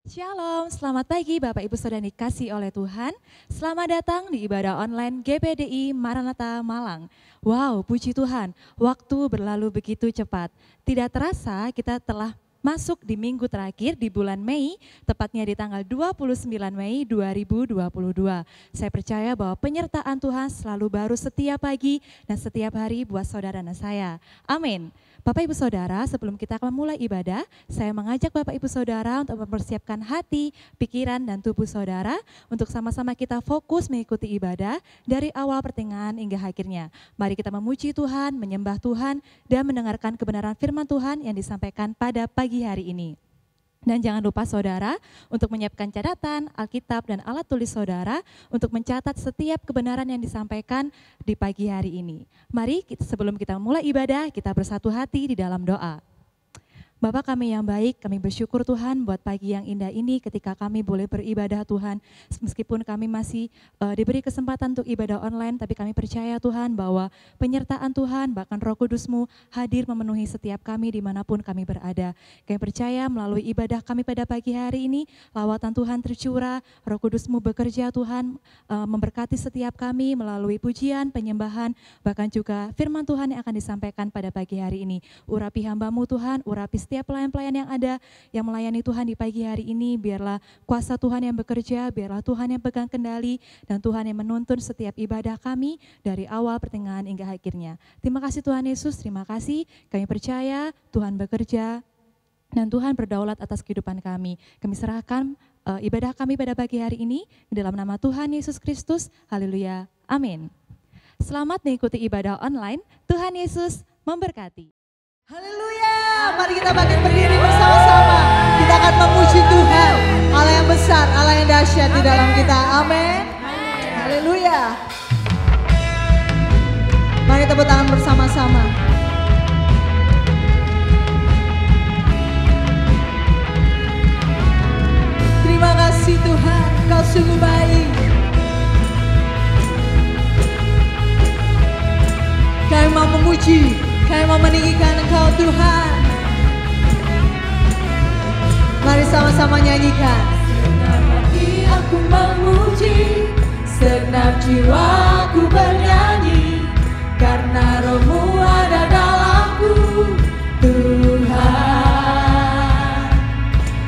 Shalom, selamat pagi Bapak Ibu Saudara dikasih oleh Tuhan. Selamat datang di ibadah online GPDI Maranatha Malang. Wow, puji Tuhan, waktu berlalu begitu cepat. Tidak terasa kita telah masuk di minggu terakhir di bulan Mei, tepatnya di tanggal 29 Mei 2022. Saya percaya bahwa penyertaan Tuhan selalu baru setiap pagi dan setiap hari buat saudara dan saya. Amin. Bapak Ibu Saudara, sebelum kita memulai ibadah, saya mengajak Bapak Ibu Saudara untuk mempersiapkan hati, pikiran, dan tubuh saudara untuk sama-sama kita fokus mengikuti ibadah dari awal pertengahan hingga akhirnya. Mari kita memuji Tuhan, menyembah Tuhan, dan mendengarkan kebenaran firman Tuhan yang disampaikan pada pagi hari ini. Dan jangan lupa saudara untuk menyiapkan catatan, Alkitab, dan alat tulis saudara untuk mencatat setiap kebenaran yang disampaikan di pagi hari ini. Mari sebelum kita mulai ibadah, kita bersatu hati di dalam doa. Bapa kami yang baik, kami bersyukur Tuhan buat pagi yang indah ini ketika kami boleh beribadah Tuhan. Meskipun kami masih diberi kesempatan untuk ibadah online, tapi kami percaya Tuhan bahwa penyertaan Tuhan, bahkan Roh Kudus-Mu hadir memenuhi setiap kami dimanapun kami berada. Kami percaya melalui ibadah kami pada pagi hari ini, lawatan Tuhan tercurah, Roh Kudus-Mu bekerja Tuhan, memberkati setiap kami melalui pujian, penyembahan, bahkan juga firman Tuhan yang akan disampaikan pada pagi hari ini. Urapi hamba-Mu Tuhan, urapi setiap pelayan-pelayan yang ada, yang melayani Tuhan di pagi hari ini, biarlah kuasa Tuhan yang bekerja, biarlah Tuhan yang pegang kendali, dan Tuhan yang menuntun setiap ibadah kami dari awal, pertengahan, hingga akhirnya. Terima kasih Tuhan Yesus, terima kasih, kami percaya Tuhan bekerja, dan Tuhan berdaulat atas kehidupan kami. Kami serahkan ibadah kami pada pagi hari ini, di dalam nama Tuhan Yesus Kristus, haleluya, amin. Selamat mengikuti ibadah online, Tuhan Yesus memberkati. Haleluya, mari kita bangkit berdiri bersama-sama. Kita akan memuji Tuhan, Allah yang besar, Allah yang dahsyat di dalam kita. Amin. Haleluya. Mari tepuk tangan bersama-sama. Terima kasih Tuhan, Kau sungguh baik. Kami mau memuji, kami mau meninggikan Engkau Tuhan. Mari sama-sama nyanyikan. Segenap hati aku memuji, segenap jiwaku bernyanyi, karena Roh-Mu ada dalamku, Tuhan.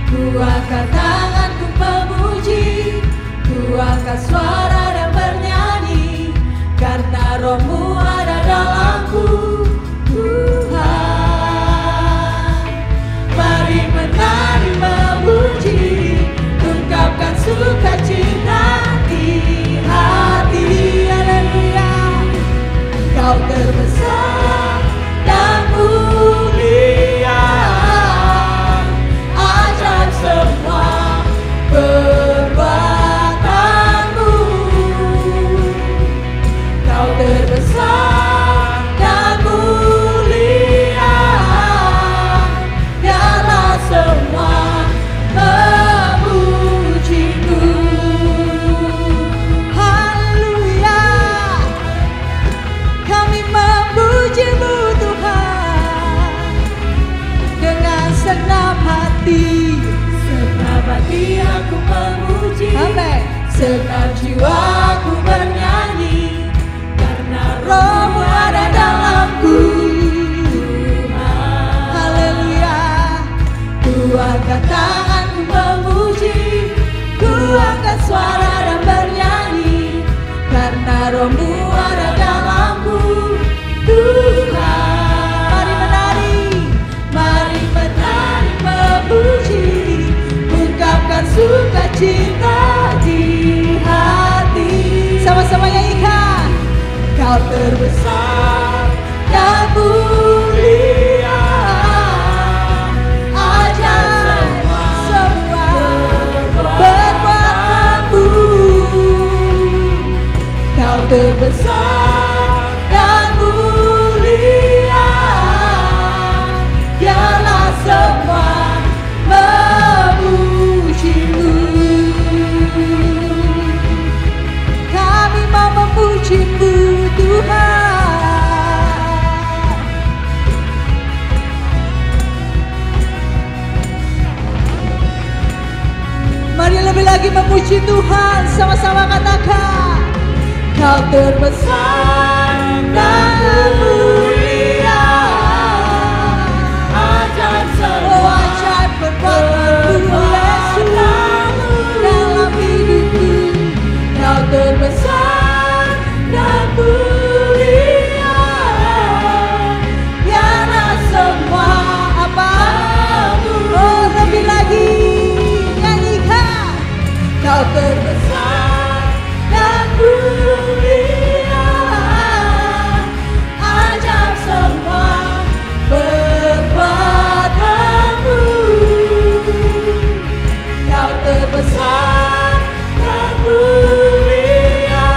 Ku angkat tanganku memuji, ku angkat suara dan bernyanyi, karena Roh-Mu ada dalamku, Tuhan. Mari menari memuji, ungkapkan sukacita di hati. Haleluya. Kau terbesar dan mulia, ajaib semua perbuatanmu. Kau terbesar dan mulia, biarlah semua memujimu. Haleluya. Kami memuji-Mu Tuhan dengan segenap hati. Segenap hati aku memuji, Amin. segenap jiwaku bernyanyi, karena Roh-Mu ada dalamku, Tuhan. Haleluya. Ku angkat tanganku memuji, ku angkat suara dan bernyanyi, karena Roh-Mu ada dalamku, Tuhan. Mari menari, Mari menari memuji, ungkapkan sukacita di hati. sama-sama nyanyikan. Kau terbesar dan mulia, ajaib semua perbuatanmu. Kau terbesar dan mulia, biarlah semua memujimu. Kami mau memuji-Mu Tuhan. lagi memuji Tuhan, sama-sama katakan. Kau terbesar dan mulia, ajaib oh semua ajaib perbuatanmu Yesus dalam hidupku. Kau terbesar dan mulia, biarlah semua Apa? Oh lebih lagi, nyanyikan. Kau terbesar dan mulia, ajaib semua perbuatanmu. Kau terbesar dan mulia,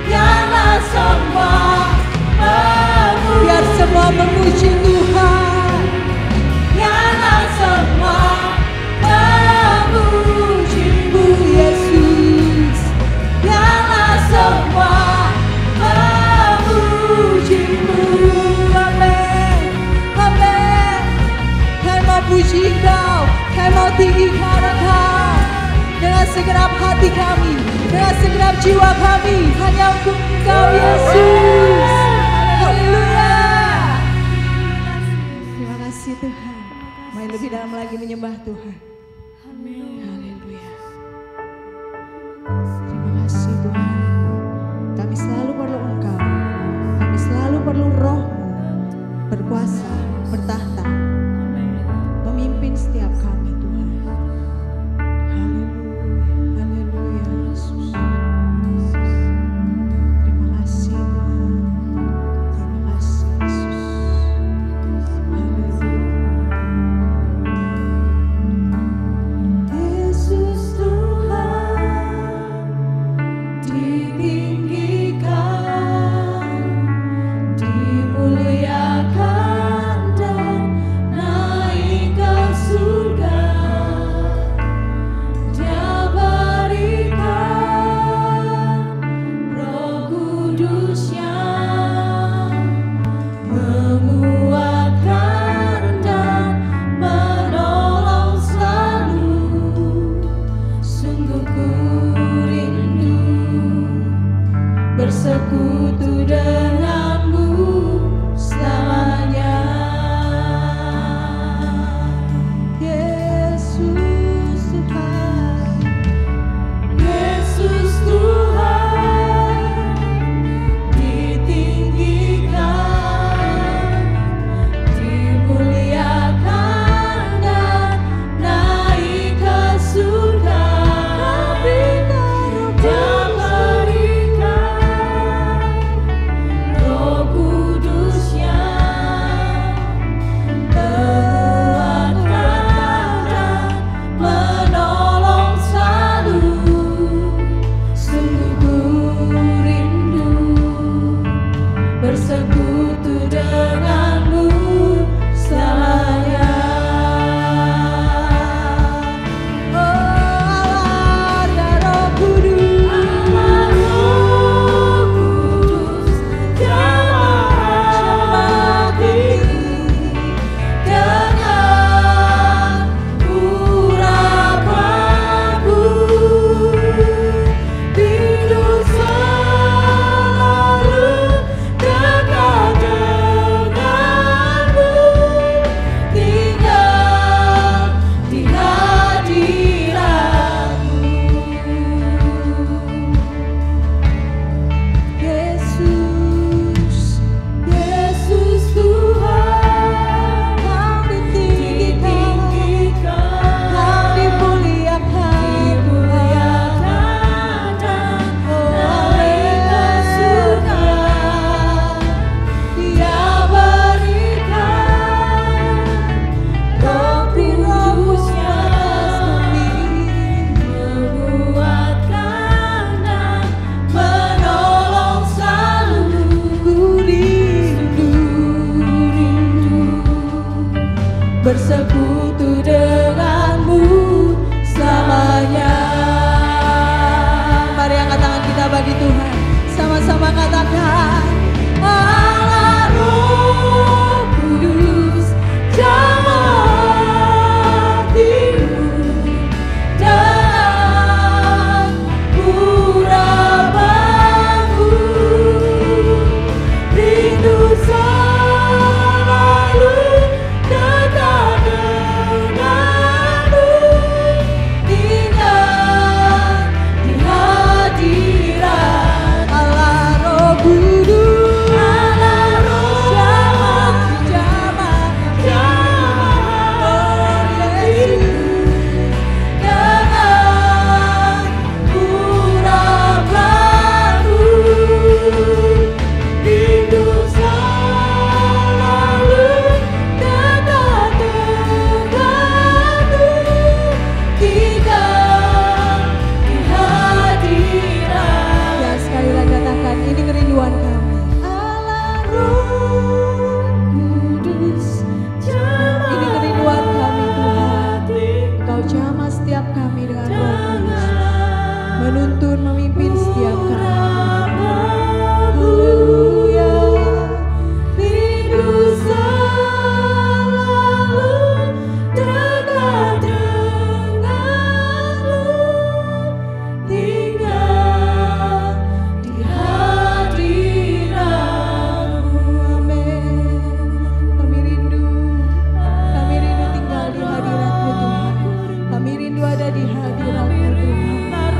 biarlah semua memuji. Biar semua memuji Tuhan. Biarlah semua memuji-Mu Yesus. Biarlah semua memuji-Mu. Amin. Amin. Kami mau puji Engkau, kami mau tinggikan Engkau dengan segenap hati kami, dengan segenap jiwa kami, hanya untuk Engkau Yesus. Haleluya. Terima kasih Tuhan. Mari lebih dalam lagi menyembah Tuhan. Haleluya. Terima kasih Tuhan. Kami selalu perlu Engkau. Kami selalu perlu Roh-Mu berkuasa, bertahta, memimpin setiap kami Tuhan. Haleluya. Haleluya Yesus. Terima kasih Tuhan. Terima kasih Yesus. Haleluya. Yesus Tuhan ditinggikan, dimuliakan dan setiap kami dengan Roh Kudus, menuntun, memimpin setiap kami. Haleluya. Rindu selalu dekat denganmu, tinggal di hadiratmu. Amin. Kami rindu tinggal di hadirat-Mu Tuhan. Kami rindu ada di hadirat-Mu Tuhan.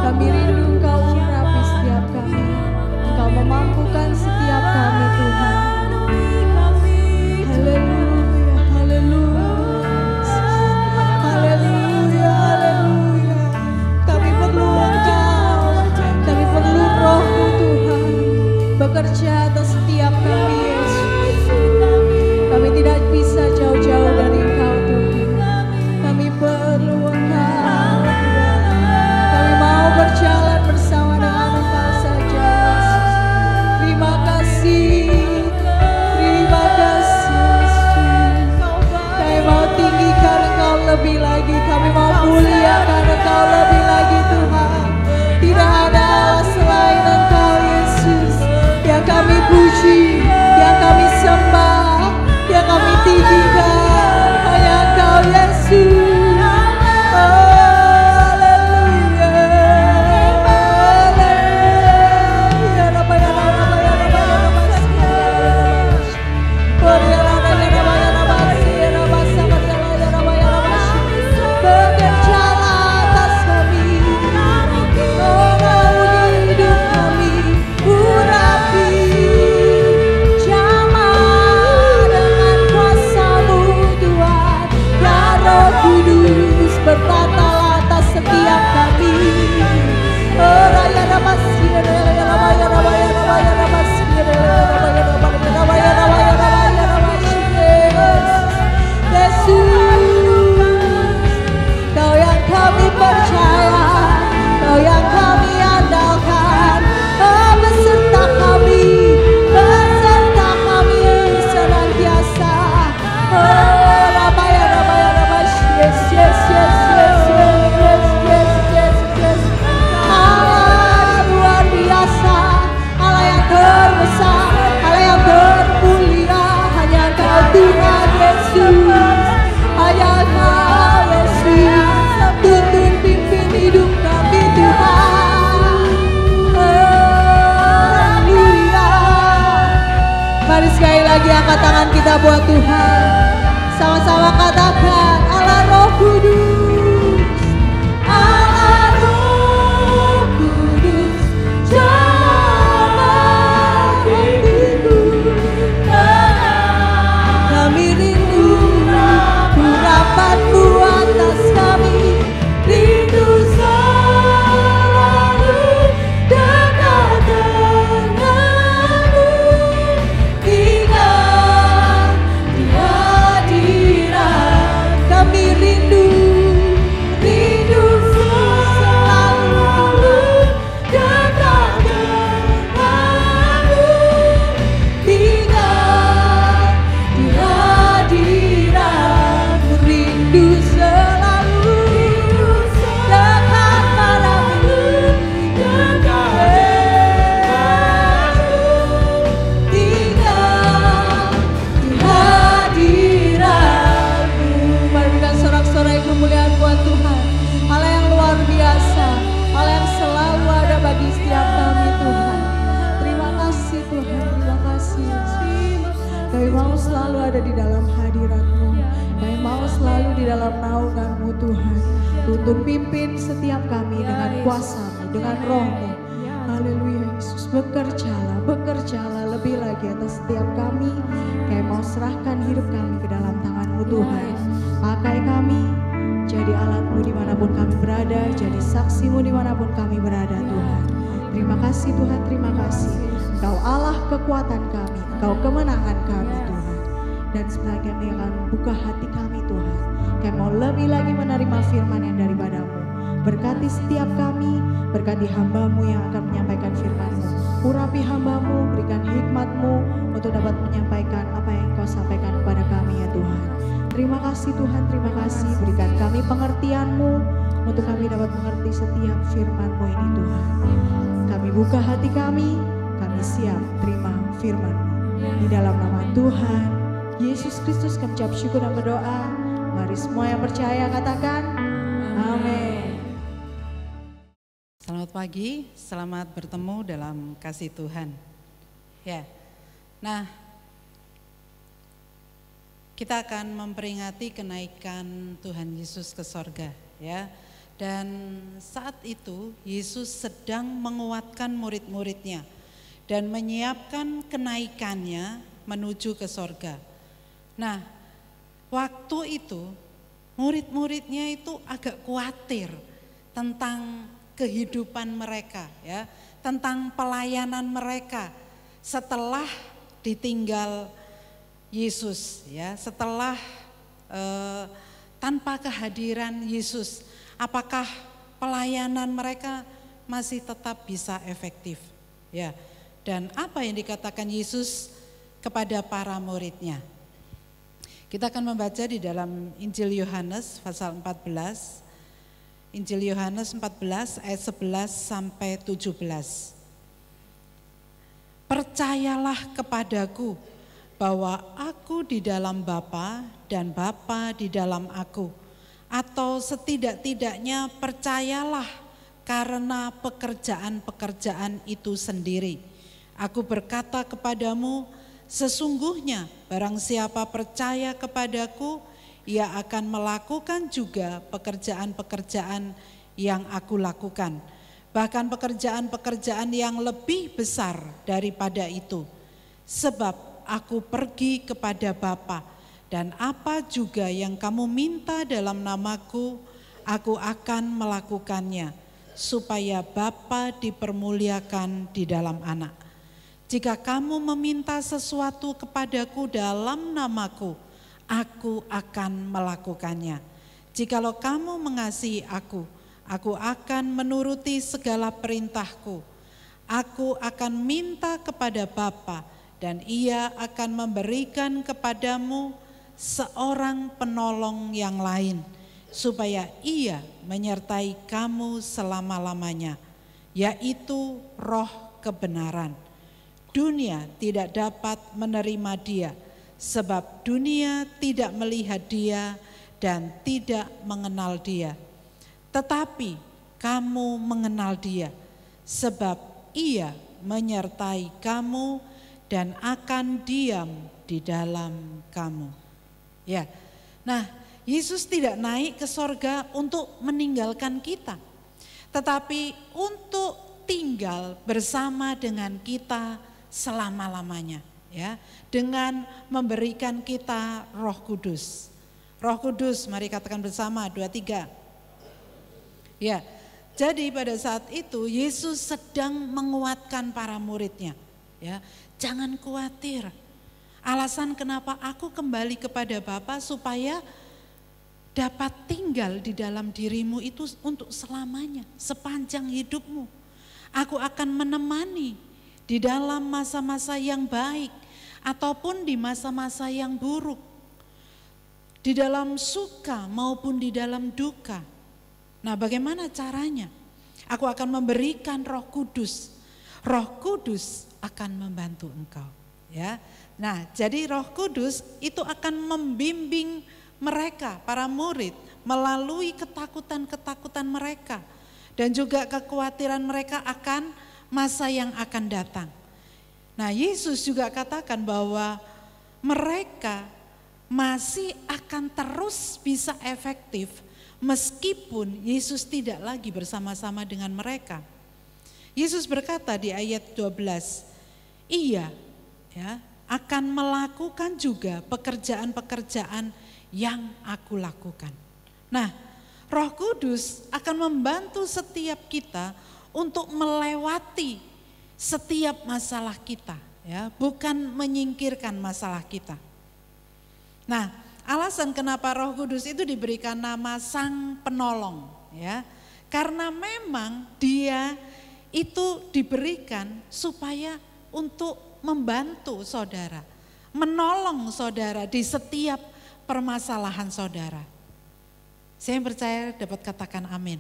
Kami rindu Engkau urapi setiap kami. Engkau memampukan setiap kami Tuhan. Haleluya, haleluya. Haleluya, haleluya. Kami perlu Engkau. Kami perlu Roh-Mu Tuhan. Bekerja atas setiap kami Yesus. Kami tidak bisa jauh-jauh dari Engkau Tuhan. Kami perlu Engkau. Kami mau berjalan bersama dengan Engkau saja. Terima kasih. Terima kasih Yesus. Kami mau tinggikan Engkau lebih lagi. Kami mau muliakan Engkau lebih lagi Tuhan. Tidak ada Allah selain Engkau Yesus. Yang kami puji, yang kami sembah, yang kami tinggikan hanya Engkau Yesus. Bertatalah atas setiap kami. Kau yang kami percaya, Kau yang kami andalkan. Beserta kami senantiasa. Yes, yes, yes, yes, yes, yes, yes, yes, yes. Allah luar biasa, Allah yang terbesar, Allah yang termulia, hanya Engkau Tuhan Yesus, hanya Engkau Yesus, tuntun pimpin hidup kami Tuhan. Haleluya. Mari sekali lagi angkat tangan kita buat Tuhan. Sama-sama katakan, Allah Roh Kudus, Allah Roh Kudus, jamah hatiku. Kami rindu urapan-Mu atas kami. Rindu selalu dekat denganmu, tinggal di hadirat. Kami rindu selalu dekat denganmu, tinggal di hadirat. rindu selalu dekat padamu. Mari berikan sorak-sorai kemuliaan buat Tuhan. Allah yang luar biasa, Allah yang selalu ada bagi setiap kami Tuhan. Terima kasih Tuhan, terima kasih Yesus. Kami mau selalu ada di dalam hadirat-Mu. Kami mau selalu di dalam naungan-Mu Tuhan. Tuntun pimpin setiap kami dengan kuasa-Mu, dengan Roh-Mu. Haleluya Yesus, bekerjalah lebih lagi atas setiap kami. Kami mau serahkan hidup kami ke dalam tangan-Mu Tuhan. Pakai kami, jadi alat-Mu dimanapun kami berada, jadi saksi-Mu dimanapun kami berada Tuhan. Terima kasih Tuhan, terima kasih. Engkau Allah kekuatan kami, Engkau kemenangan kami Tuhan. Dan sebenarnya kami akan buka hati kami Tuhan. Kami mau lebih lagi menerima firman yang daripada-Mu. Berkati setiap kami, berkati hamba-Mu yang akan menyampaikan firman-Mu. Urapi hamba-Mu, berikan hikmat-Mu untuk dapat menyampaikan apa yang Engkau sampaikan kepada kami ya Tuhan. Terima kasih Tuhan, terima kasih. Berikan kami pengertian-Mu, untuk kami dapat mengerti setiap firman-Mu ini Tuhan. Kami buka hati kami siap terima firman-Mu. Di dalam nama Tuhan Yesus Kristus kami ucap syukur dan berdoa. Mari semua yang percaya katakan amin. Selamat pagi, selamat bertemu dalam kasih Tuhan. Ya, nah kita akan memperingati kenaikan Tuhan Yesus ke sorga, ya. Dan saat itu Yesus sedang menguatkan murid-muridnya dan menyiapkan kenaikannya menuju ke sorga. Nah, waktu itu murid-muridnya itu agak khawatir tentang kehidupan mereka, ya, tentang pelayanan mereka setelah ditinggal Yesus, ya, setelah tanpa kehadiran Yesus, apakah pelayanan mereka masih tetap bisa efektif, ya? Dan apa yang dikatakan Yesus kepada para muridnya? Kita akan membaca di dalam Injil Yohanes pasal 14. Injil Yohanes 14 ayat 11 sampai 17. Percayalah kepadaku bahwa aku di dalam Bapa dan Bapa di dalam aku. Atau setidak-tidaknya percayalah karena pekerjaan-pekerjaan itu sendiri. Aku berkata kepadamu, sesungguhnya barang siapa percaya kepadaku, ia akan melakukan juga pekerjaan-pekerjaan yang aku lakukan. Bahkan pekerjaan-pekerjaan yang lebih besar daripada itu. Sebab aku pergi kepada Bapa, dan apa juga yang kamu minta dalam namaku, aku akan melakukannya, supaya Bapa dipermuliakan di dalam Anak. Jika kamu meminta sesuatu kepadaku dalam namaku, aku akan melakukannya. Jikalau kamu mengasihi aku akan menuruti segala perintahku. Aku akan minta kepada Bapa, dan Ia akan memberikan kepadamu seorang penolong yang lain, supaya Ia menyertai kamu selama-lamanya, yaitu Roh kebenaran. Dunia tidak dapat menerima Dia, sebab dunia tidak melihat Dia dan tidak mengenal Dia. Tetapi kamu mengenal Dia, sebab Ia menyertai kamu dan akan diam di dalam kamu. Ya, nah Yesus tidak naik ke sorga untuk meninggalkan kita, tetapi untuk tinggal bersama dengan kita selama-lamanya, ya, dengan memberikan kita Roh Kudus. Roh Kudus, mari katakan bersama, 2, 3. Ya, jadi pada saat itu Yesus sedang menguatkan para muridnya, ya. Jangan khawatir. Alasan kenapa aku kembali kepada Bapa supaya dapat tinggal di dalam dirimu itu untuk selamanya, sepanjang hidupmu. Aku akan menemani di dalam masa-masa yang baik ataupun di masa-masa yang buruk, di dalam suka maupun di dalam duka. Nah, bagaimana caranya? Aku akan memberikan Roh Kudus. Roh Kudus akan membantu engkau, ya. Nah, jadi Roh Kudus itu akan membimbing mereka, para murid, melalui ketakutan-ketakutan mereka dan juga kekhawatiran mereka akan masa yang akan datang. Nah, Yesus juga katakan bahwa mereka masih akan terus bisa efektif meskipun Yesus tidak lagi bersama-sama dengan mereka. Yesus berkata di ayat 12, Ia, ya, akan melakukan juga pekerjaan-pekerjaan yang aku lakukan. Nah, Roh Kudus akan membantu setiap kita untuk melewati setiap masalah kita, ya, bukan menyingkirkan masalah kita. Nah, alasan kenapa Roh Kudus itu diberikan nama Sang Penolong, ya, karena memang Dia itu diberikan supaya untuk membantu saudara, menolong saudara di setiap permasalahan saudara. Saya yang percaya dapat katakan amin.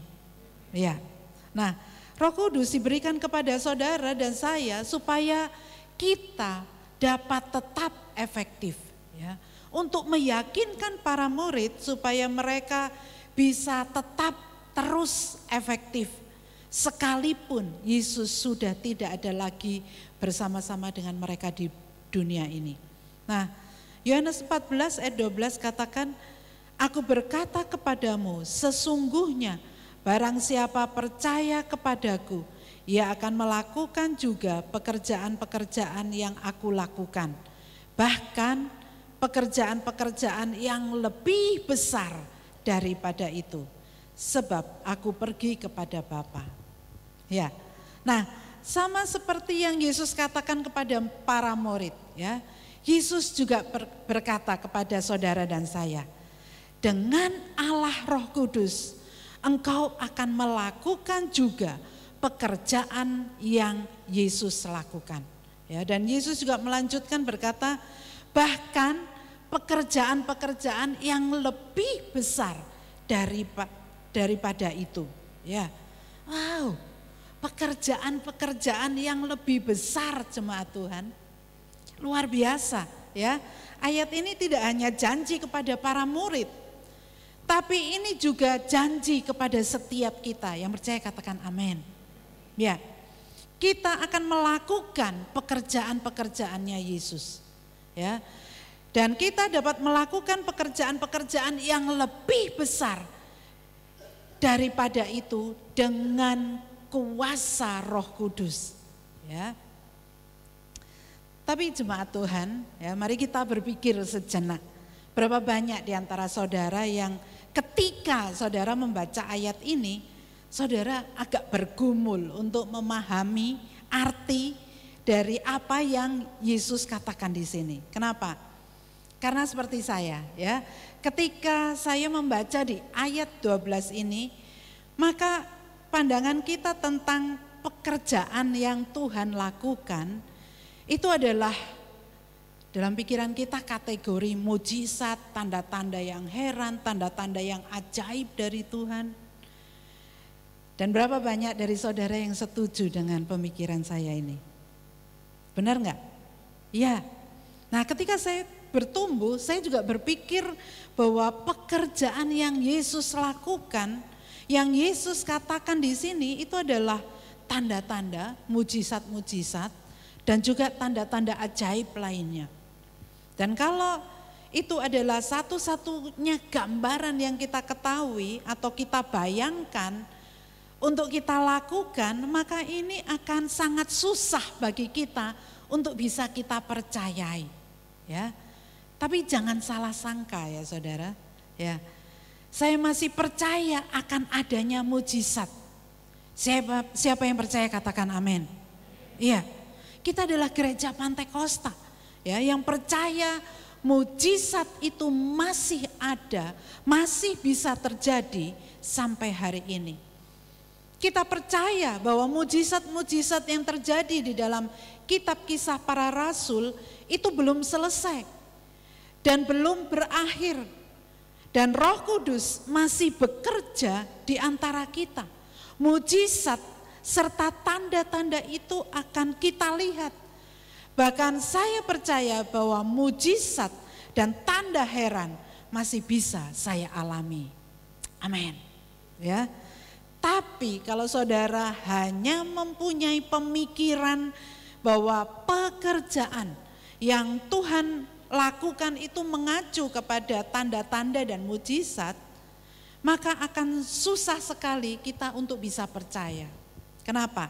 Ya. Nah, Roh Kudus diberikan kepada saudara dan saya supaya kita dapat tetap efektif, ya, untuk meyakinkan para murid supaya mereka bisa tetap terus efektif sekalipun Yesus sudah tidak ada lagi bersama-sama dengan mereka di dunia ini. Nah, Yohanes 14 ayat 12 katakan, aku berkata kepadamu, sesungguhnya barang siapa percaya kepadaku, ia akan melakukan juga pekerjaan-pekerjaan yang aku lakukan. Bahkan pekerjaan-pekerjaan yang lebih besar daripada itu. Sebab aku pergi kepada Bapa. Ya. Nah, sama seperti yang Yesus katakan kepada para murid, ya. Yesus juga berkata kepada saudara dan saya, dengan Allah Roh Kudus, engkau akan melakukan juga pekerjaan yang Yesus lakukan. Ya, dan Yesus juga melanjutkan berkata, bahkan pekerjaan-pekerjaan yang lebih besar daripada itu. Ya, wow, pekerjaan-pekerjaan yang lebih besar, jemaat Tuhan, luar biasa. Ya, ayat ini tidak hanya janji kepada para murid, tapi ini juga janji kepada setiap kita yang percaya, katakan amin. Ya, kita akan melakukan pekerjaan-pekerjaannya Yesus. Ya, dan kita dapat melakukan pekerjaan-pekerjaan yang lebih besar daripada itu dengan kuasa Roh Kudus. Ya. Tapi jemaat Tuhan, ya, mari kita berpikir sejenak. Berapa banyak di antara saudara yang ketika saudara membaca ayat ini, saudara agak bergumul untuk memahami arti dari apa yang Yesus katakan di sini. Kenapa? Karena seperti saya, ya, ketika saya membaca di ayat 12 ini, maka pandangan kita tentang pekerjaan yang Tuhan lakukan itu adalah dalam pikiran kita kategori mujizat, tanda-tanda yang heran, tanda-tanda yang ajaib dari Tuhan. Dan berapa banyak dari saudara yang setuju dengan pemikiran saya ini? Benar enggak? Ya. Nah, ketika saya bertumbuh, saya juga berpikir bahwa pekerjaan yang Yesus lakukan, yang Yesus katakan di sini itu adalah tanda-tanda, mujizat-mujizat, dan juga tanda-tanda ajaib lainnya. Dan kalau itu adalah satu-satunya gambaran yang kita ketahui atau kita bayangkan untuk kita lakukan, maka ini akan sangat susah bagi kita untuk bisa kita percayai. Ya. Tapi jangan salah sangka ya saudara. Ya. Saya masih percaya akan adanya mujizat. Siapa yang percaya katakan amin. Iya. Kita adalah gereja Pantekosta, ya, yang percaya mujizat itu masih ada, masih bisa terjadi sampai hari ini. Kita percaya bahwa mujizat-mujizat yang terjadi di dalam kitab Kisah Para Rasul itu belum selesai dan belum berakhir. Dan Roh Kudus masih bekerja di antara kita. Mujizat serta tanda-tanda itu akan kita lihat. Bahkan saya percaya bahwa mujizat dan tanda heran masih bisa saya alami. Amin. Ya. Tapi kalau saudara hanya mempunyai pemikiran bahwa pekerjaan yang Tuhan lakukan itu mengacu kepada tanda-tanda dan mujizat, maka akan susah sekali kita untuk bisa percaya. Kenapa?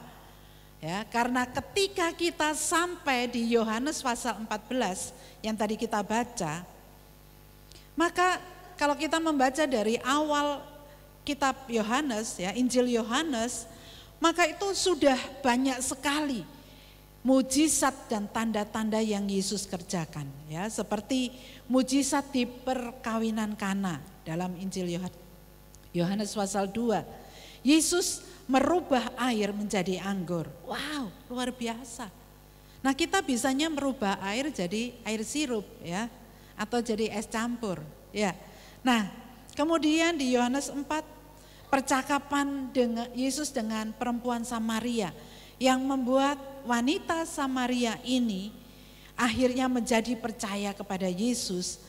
Ya, karena ketika kita sampai di Yohanes pasal 14 yang tadi kita baca, maka kalau kita membaca dari awal kitab Yohanes, ya, Injil Yohanes, maka itu sudah banyak sekali mujizat dan tanda-tanda yang Yesus kerjakan, ya, seperti mujizat di perkawinan Kana dalam Injil Yohanes pasal 2. Yesus merubah air menjadi anggur. Wow, luar biasa. Nah, kita bisanya merubah air jadi air sirup, ya, atau jadi es campur, ya. Nah, Kemudian di Yohanes 4, percakapan dengan Yesus dengan perempuan Samaria yang membuat wanita Samaria ini akhirnya menjadi percaya kepada Yesus,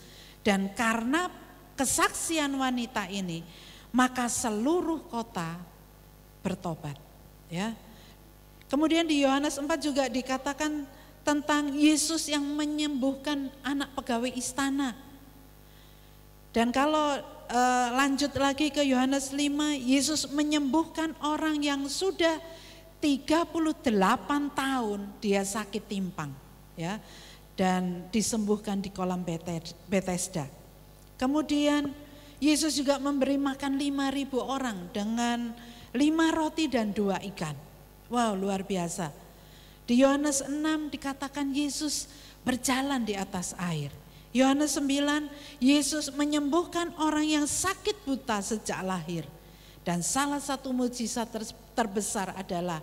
dan karena kesaksian wanita ini maka seluruh kota bertobat, ya. Kemudian di Yohanes 4 juga dikatakan tentang Yesus yang menyembuhkan anak pegawai istana. Dan kalau lanjut lagi ke Yohanes 5, Yesus menyembuhkan orang yang sudah 38 tahun dia sakit timpang, ya, dan disembuhkan di kolam Bethesda. Kemudian Yesus juga memberi makan 5.000 orang dengan 5 roti dan 2 ikan. Wow, luar biasa. Di Yohanes 6 dikatakan Yesus berjalan di atas air. Yohanes 9, Yesus menyembuhkan orang yang sakit buta sejak lahir. Dan salah satu mujizat terbesar adalah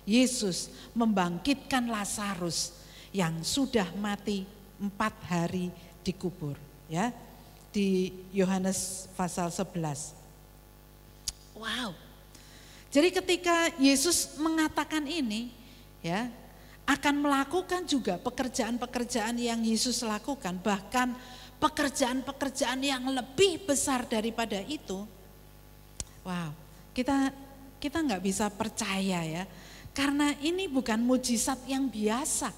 Yesus membangkitkan Lazarus yang sudah mati 4 hari dikubur, ya. Di Yohanes pasal 11. Wow. Jadi ketika Yesus mengatakan ini, ya, akan melakukan juga pekerjaan-pekerjaan yang Yesus lakukan, bahkan pekerjaan-pekerjaan yang lebih besar daripada itu. Wow, kita nggak bisa percaya, ya, karena ini bukan mujizat yang biasa.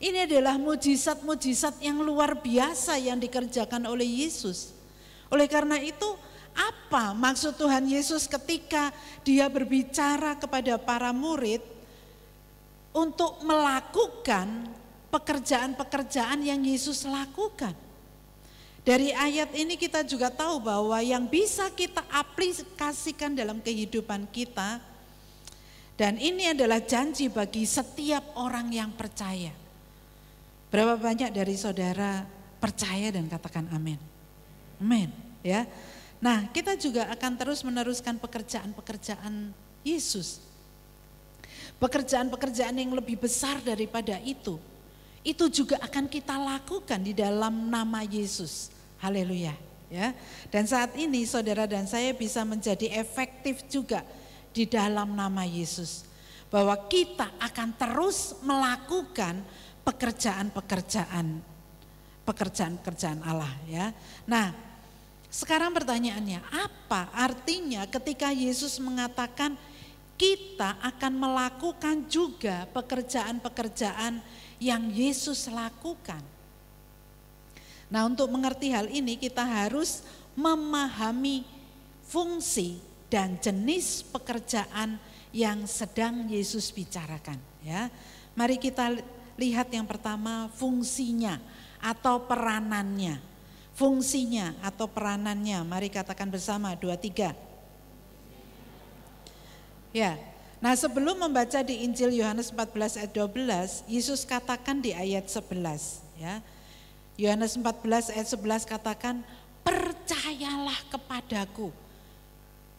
Ini adalah mujizat-mujizat yang luar biasa yang dikerjakan oleh Yesus. Oleh karena itu, apa maksud Tuhan Yesus ketika dia berbicara kepada para murid untuk melakukan pekerjaan-pekerjaan yang Yesus lakukan? Dari ayat ini kita juga tahu bahwa yang bisa kita aplikasikan dalam kehidupan kita, dan ini adalah janji bagi setiap orang yang percaya. Berapa banyak dari saudara percaya dan katakan amin? Amin, ya. Nah, kita juga akan terus meneruskan pekerjaan-pekerjaan Yesus. Pekerjaan-pekerjaan yang lebih besar daripada itu juga akan kita lakukan di dalam nama Yesus. Haleluya, ya. Dan saat ini saudara dan saya bisa menjadi efektif juga di dalam nama Yesus. Bahwa kita akan terus melakukan pekerjaan-pekerjaan Allah, ya. Nah, sekarang pertanyaannya, apa artinya ketika Yesus mengatakan kita akan melakukan juga pekerjaan-pekerjaan yang Yesus lakukan? Nah, untuk mengerti hal ini kita harus memahami fungsi dan jenis pekerjaan yang sedang Yesus bicarakan, ya. Mari kita lihat yang pertama, fungsinya atau peranannya. Fungsinya atau peranannya, mari katakan bersama, 2, 3. Ya, nah sebelum membaca di Injil Yohanes 14 ayat 12, Yesus katakan di ayat 11, ya. Yohanes 14 ayat 11 katakan, percayalah kepadaku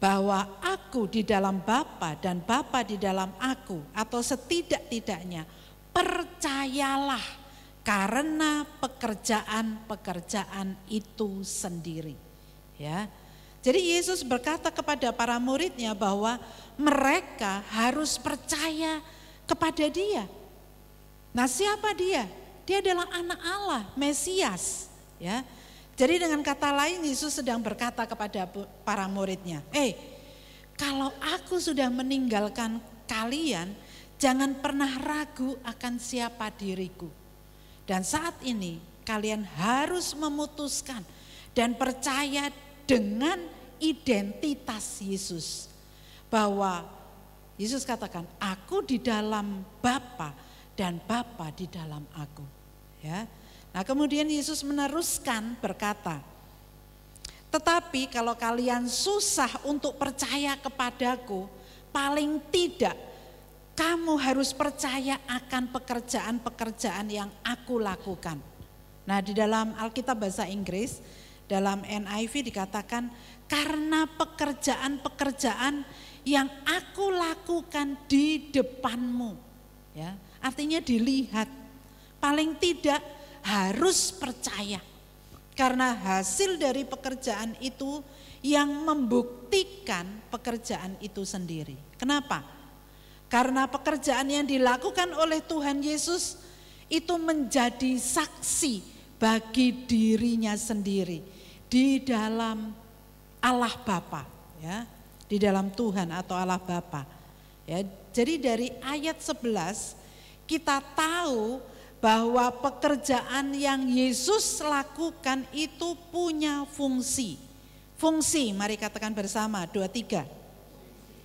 bahwa aku di dalam Bapa dan Bapa di dalam aku, atau setidak-tidaknya percayalah karena pekerjaan-pekerjaan itu sendiri, ya. Jadi Yesus berkata kepada para muridnya bahwa mereka harus percaya kepada Dia. Nah, siapa Dia? Dia adalah anak Allah, Mesias, ya. Jadi dengan kata lain Yesus sedang berkata kepada para muridnya, kalau aku sudah meninggalkan kalian, jangan pernah ragu akan siapa diriku. Dan saat ini kalian harus memutuskan dan percaya dengan identitas Yesus. Bahwa Yesus katakan, aku di dalam Bapa dan Bapa di dalam aku, ya. Nah, kemudian Yesus meneruskan berkata, tetapi kalau kalian susah untuk percaya kepadaku, paling tidak kamu harus percaya akan pekerjaan-pekerjaan yang aku lakukan. Nah, di dalam Alkitab bahasa Inggris, dalam NIV dikatakan, karena pekerjaan-pekerjaan yang aku lakukan di depanmu, ya. Artinya dilihat, paling tidak harus percaya Karena hasil dari pekerjaan itu yang membuktikan pekerjaan itu sendiri. Kenapa? Karena pekerjaan yang dilakukan oleh Tuhan Yesus itu menjadi saksi bagi dirinya sendiri di dalam Allah Bapa, ya, di dalam Tuhan atau Allah Bapa. Ya, jadi dari ayat 11 kita tahu bahwa pekerjaan yang Yesus lakukan itu punya fungsi. Fungsi, mari katakan bersama, 2, 3.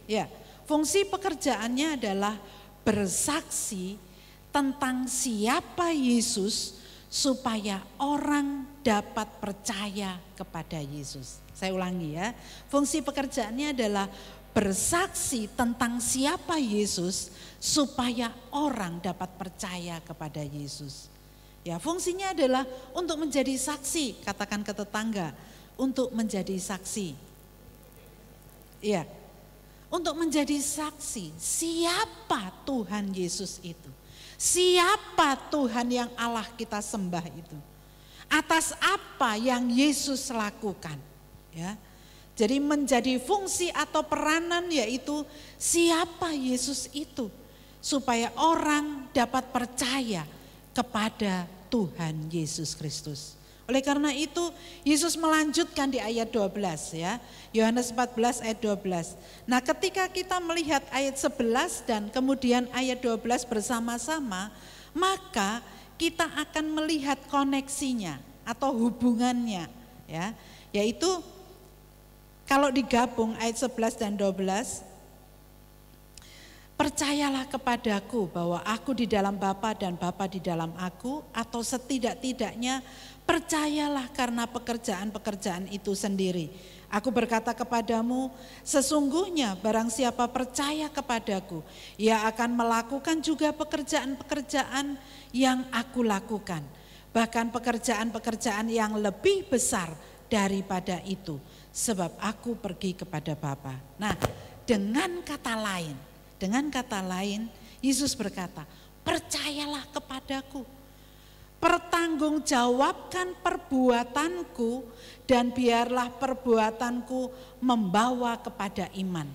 Ya, fungsi pekerjaannya adalah bersaksi tentang siapa Yesus supaya orang dapat percaya kepada Yesus. Saya ulangi ya, fungsi pekerjaannya adalah bersaksi tentang siapa Yesus supaya orang dapat percaya kepada Yesus. Ya, fungsinya adalah untuk menjadi saksi, katakan ke tetangga, untuk menjadi saksi. Ya, untuk menjadi saksi siapa Tuhan Yesus itu. Siapa Tuhan yang Allah kita sembah itu. Atas apa yang Yesus lakukan. Ya. Jadi menjadi fungsi atau peranan yaitu siapa Yesus itu. Supaya orang dapat percaya kepada Tuhan Yesus Kristus. Oleh karena itu Yesus melanjutkan di ayat 12 ya. Yohanes 14 ayat 12. Nah, ketika kita melihat ayat 11 dan kemudian ayat 12 bersama-sama, maka kita akan melihat koneksinya atau hubungannya ya. Yaitu kalau digabung ayat 11 dan 12, percayalah kepadaku bahwa aku di dalam Bapa dan Bapa di dalam aku, atau setidak-tidaknya percayalah karena pekerjaan-pekerjaan itu sendiri. Aku berkata kepadamu, sesungguhnya barang siapa percaya kepadaku, ia akan melakukan juga pekerjaan-pekerjaan yang aku lakukan. Bahkan pekerjaan-pekerjaan yang lebih besar daripada itu, sebab aku pergi kepada Bapa. Nah, dengan kata lain, Yesus berkata, percayalah kepadaku. Pertanggungjawabkan perbuatanku dan biarlah perbuatanku membawa kepada iman.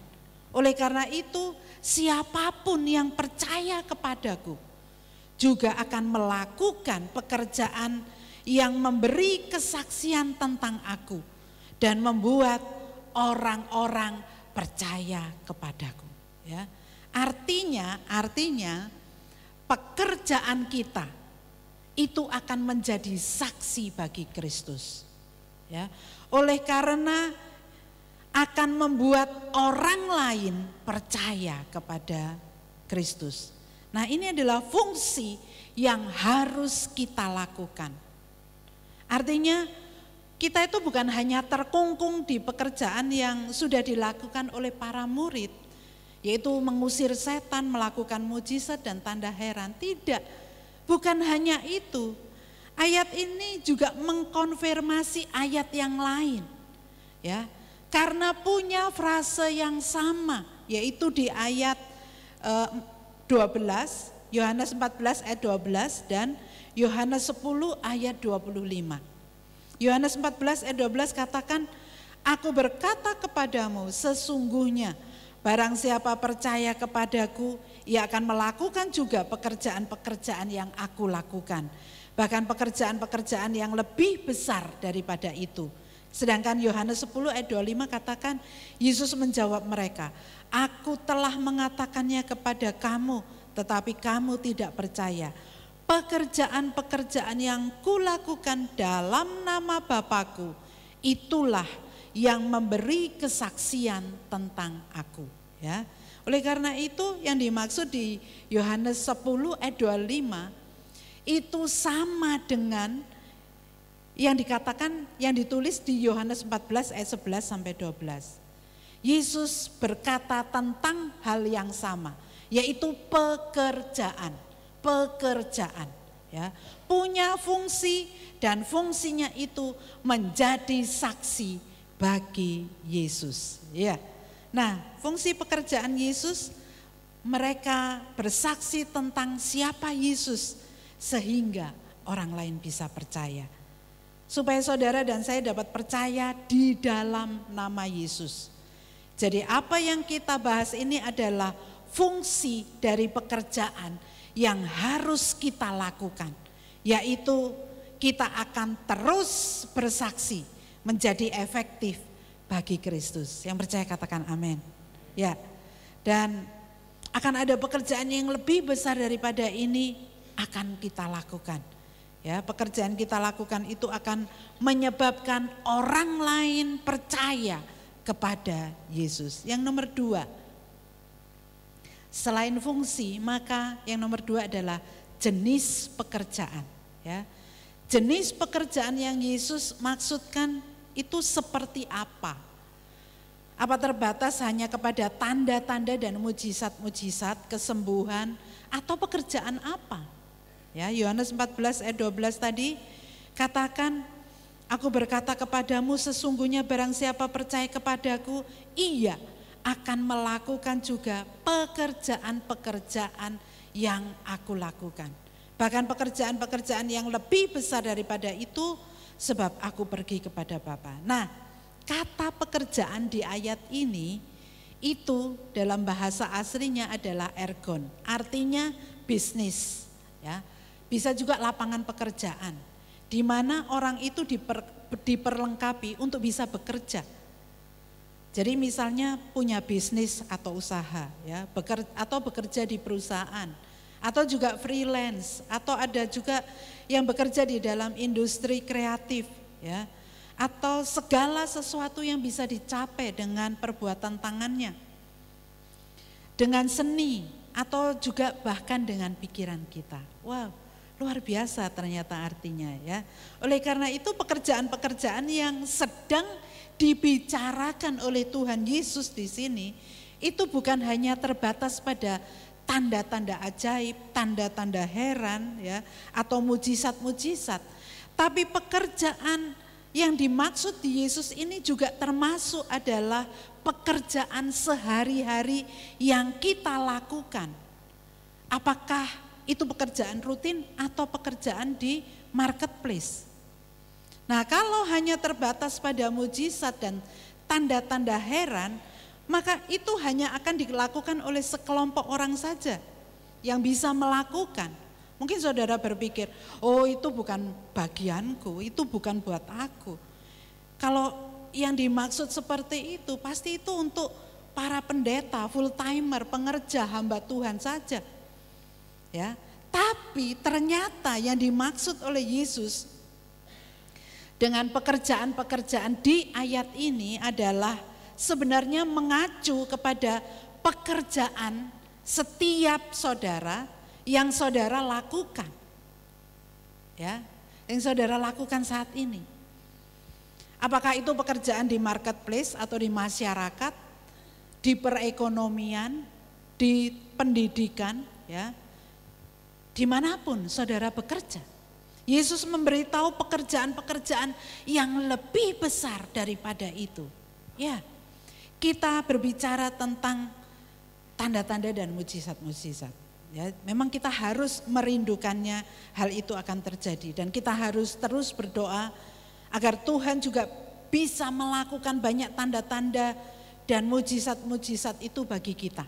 Oleh karena itu, siapapun yang percaya kepadaku juga akan melakukan pekerjaan yang memberi kesaksian tentang aku dan membuat orang-orang percaya kepadaku. Ya. Artinya pekerjaan kita itu akan menjadi saksi bagi Kristus. Ya. Oleh karena akan membuat orang lain percaya kepada Kristus. Nah, ini adalah fungsi yang harus kita lakukan. Artinya kita itu bukan hanya terkungkung di pekerjaan yang sudah dilakukan oleh para murid, yaitu mengusir setan, melakukan mujizat dan tanda heran. Tidak. Bukan hanya itu, ayat ini juga mengkonfirmasi ayat yang lain. Ya, karena punya frase yang sama, yaitu di ayat 12, Yohanes 14 ayat 12 dan Yohanes 10 ayat 25. Yohanes 14 ayat 12 katakan, aku berkata kepadamu sesungguhnya barang siapa percaya kepadaku, ia akan melakukan juga pekerjaan-pekerjaan yang aku lakukan. Bahkan pekerjaan-pekerjaan yang lebih besar daripada itu. Sedangkan Yohanes 10 ayat 25 katakan, Yesus menjawab mereka, aku telah mengatakannya kepada kamu, tetapi kamu tidak percaya. Pekerjaan-pekerjaan yang kulakukan dalam nama Bapa-Ku, itulah yang memberi kesaksian tentang aku. Ya. Oleh karena itu yang dimaksud di Yohanes 10 ayat 25 itu sama dengan yang dikatakan, yang ditulis di Yohanes 14 ayat 11 sampai 12. Yesus berkata tentang hal yang sama, yaitu pekerjaan. Ya, punya fungsi dan fungsinya itu menjadi saksi bagi Yesus. Ya. Nah, fungsi pekerjaan Yesus, mereka bersaksi tentang siapa Yesus sehingga orang lain bisa percaya. supaya saudara dan saya dapat percaya di dalam nama Yesus. Jadi apa yang kita bahas ini adalah fungsi dari pekerjaan yang harus kita lakukan, yaitu kita akan terus bersaksi menjadi efektif bagi Kristus. Yang percaya katakan amin. Ya. Dan akan ada pekerjaan yang lebih besar daripada ini akan kita lakukan. Ya, pekerjaan kita lakukan itu akan menyebabkan orang lain percaya kepada Yesus. Yang nomor 2, selain fungsi, maka yang nomor 2 adalah jenis pekerjaan. Ya, jenis pekerjaan yang Yesus maksudkan itu seperti apa? Apa terbatas hanya kepada tanda-tanda dan mujizat-mujizat, kesembuhan, atau pekerjaan apa? Ya, Yohanes 14 ayat 12 tadi katakan, aku berkata kepadamu sesungguhnya barang siapa percaya kepadaku, ia akan melakukan juga pekerjaan-pekerjaan yang aku lakukan. Bahkan pekerjaan-pekerjaan yang lebih besar daripada itu, sebab aku pergi kepada Bapa. Nah, kata pekerjaan di ayat ini itu dalam bahasa aslinya adalah ergon, artinya bisnis, ya. Bisa juga lapangan pekerjaan, di mana orang itu diperlengkapi untuk bisa bekerja. Jadi misalnya punya bisnis atau usaha, ya, atau bekerja di perusahaan, atau juga freelance, atau ada juga yang bekerja di dalam industri kreatif, ya, atau segala sesuatu yang bisa dicapai dengan perbuatan tangannya, dengan seni, atau juga bahkan dengan pikiran kita. Wow. Luar biasa ternyata artinya, ya. Oleh karena itu pekerjaan-pekerjaan yang sedang dibicarakan oleh Tuhan Yesus di sini itu bukan hanya terbatas pada tanda-tanda ajaib, tanda-tanda heran, ya, atau mujizat-mujizat, tapi pekerjaan yang dimaksud di Yesus ini juga termasuk adalah pekerjaan sehari-hari yang kita lakukan. Apakah itu pekerjaan rutin atau pekerjaan di marketplace? Nah, kalau hanya terbatas pada mujizat dan tanda-tanda heran, maka itu hanya akan dilakukan oleh sekelompok orang saja yang bisa melakukan. Mungkin saudara berpikir, oh itu bukan bagianku, itu bukan buat aku. Kalau yang dimaksud seperti itu, pasti itu untuk para pendeta, full timer, pengerja, hamba Tuhan saja. Ya, tapi ternyata yang dimaksud oleh Yesus dengan pekerjaan-pekerjaan di ayat ini adalah sebenarnya mengacu kepada pekerjaan setiap saudara yang saudara lakukan. Ya, yang saudara lakukan saat ini. Apakah itu pekerjaan di marketplace atau di masyarakat, di perekonomian, di pendidikan, ya. Dimanapun saudara bekerja, Yesus memberitahu pekerjaan-pekerjaan yang lebih besar daripada itu. Ya, kita berbicara tentang tanda-tanda dan mujizat-mujizat. Ya, memang kita harus merindukannya, hal itu akan terjadi. Dan kita harus terus berdoa agar Tuhan juga bisa melakukan banyak tanda-tanda dan mujizat-mujizat itu bagi kita.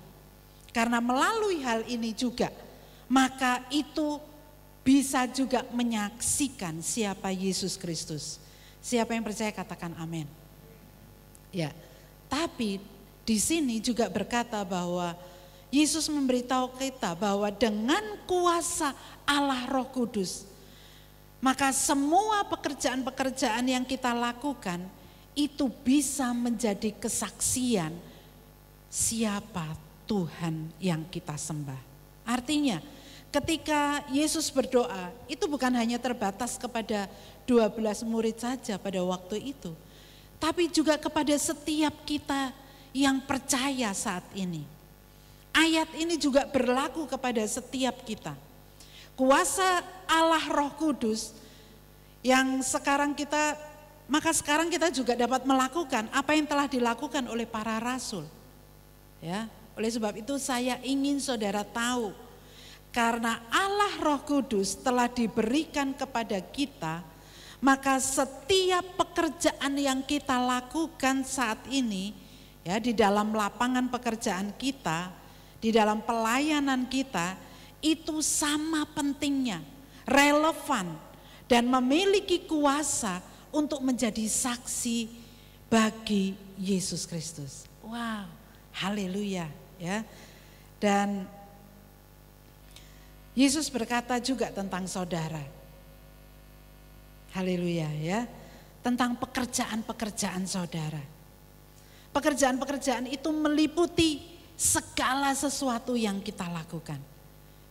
Karena melalui hal ini juga, maka itu bisa juga menyaksikan siapa Yesus Kristus. Siapa yang percaya katakan amin. Ya, tapi di sini juga berkata bahwa Yesus memberitahu kita bahwa dengan kuasa Allah Roh Kudus, maka semua pekerjaan-pekerjaan yang kita lakukan itu bisa menjadi kesaksian siapa Tuhan yang kita sembah. Artinya ketika Yesus berdoa, itu bukan hanya terbatas kepada 12 murid saja pada waktu itu, tapi juga kepada setiap kita yang percaya saat ini. Ayat ini juga berlaku kepada setiap kita. Kuasa Allah Roh Kudus yang sekarang sekarang kita juga dapat melakukan apa yang telah dilakukan oleh para rasul. Ya, oleh sebab itu saya ingin saudara tahu, karena Allah Roh Kudus telah diberikan kepada kita, Maka setiap pekerjaan yang kita lakukan saat ini, ya, di dalam lapangan pekerjaan kita, di dalam pelayanan kita, itu sama pentingnya, relevan, dan memiliki kuasa untuk menjadi saksi bagi Yesus Kristus. Wow, haleluya, ya. Dan Yesus berkata juga tentang saudara. Haleluya, ya. Tentang pekerjaan-pekerjaan saudara. Pekerjaan-pekerjaan itu meliputi segala sesuatu yang kita lakukan.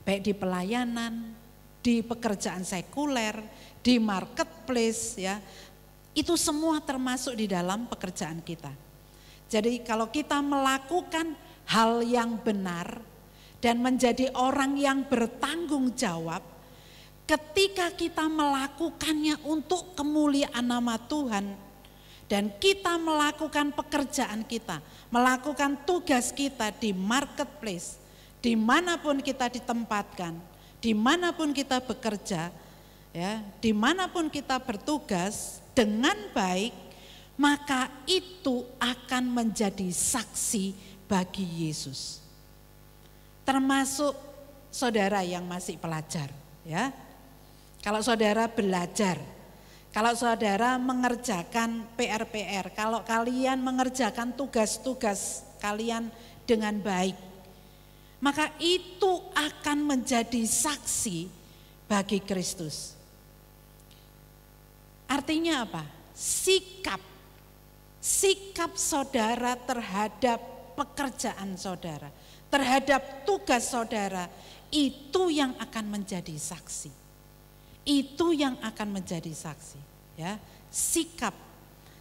Baik di pelayanan, di pekerjaan sekuler, di marketplace, ya. Itu semua termasuk di dalam pekerjaan kita. Jadi kalau kita melakukan hal yang benar dan menjadi orang yang bertanggung jawab, ketika kita melakukannya untuk kemuliaan nama Tuhan dan kita melakukan pekerjaan kita, melakukan tugas kita di marketplace, dimanapun kita ditempatkan, dimanapun kita bekerja, ya, dimanapun kita bertugas dengan baik, maka itu akan menjadi saksi bagi Yesus. Termasuk saudara yang masih pelajar, ya. Kalau saudara belajar, kalau saudara mengerjakan PR-PR, kalau kalian mengerjakan tugas-tugas kalian dengan baik, maka itu akan menjadi saksi bagi Kristus. Artinya apa? Sikap saudara terhadap pekerjaan saudara, terhadap tugas saudara, itu yang akan menjadi saksi. Itu yang akan menjadi saksi, ya.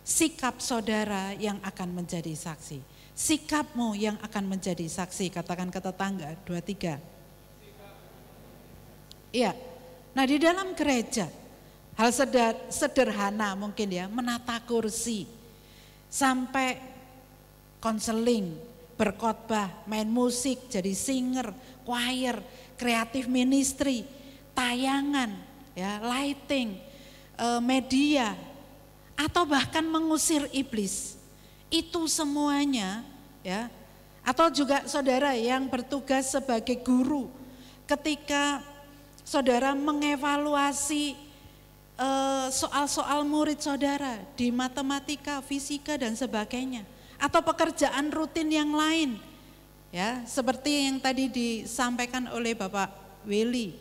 Sikap saudara yang akan menjadi saksi. Sikapmu yang akan menjadi saksi. Katakan ke tetangga, 2, 3. Iya. Nah, di dalam gereja hal sederhana mungkin, ya, menata kursi, sampai konseling, berkhotbah, main musik, jadi singer, choir, kreatif ministry, tayangan, ya, lighting, media, atau bahkan mengusir iblis. Itu semuanya, ya. Atau juga saudara yang bertugas sebagai guru, ketika saudara mengevaluasi soal-soal murid saudara di matematika, fisika dan sebagainya, atau pekerjaan rutin yang lain, ya, seperti yang tadi disampaikan oleh Bapak Willy,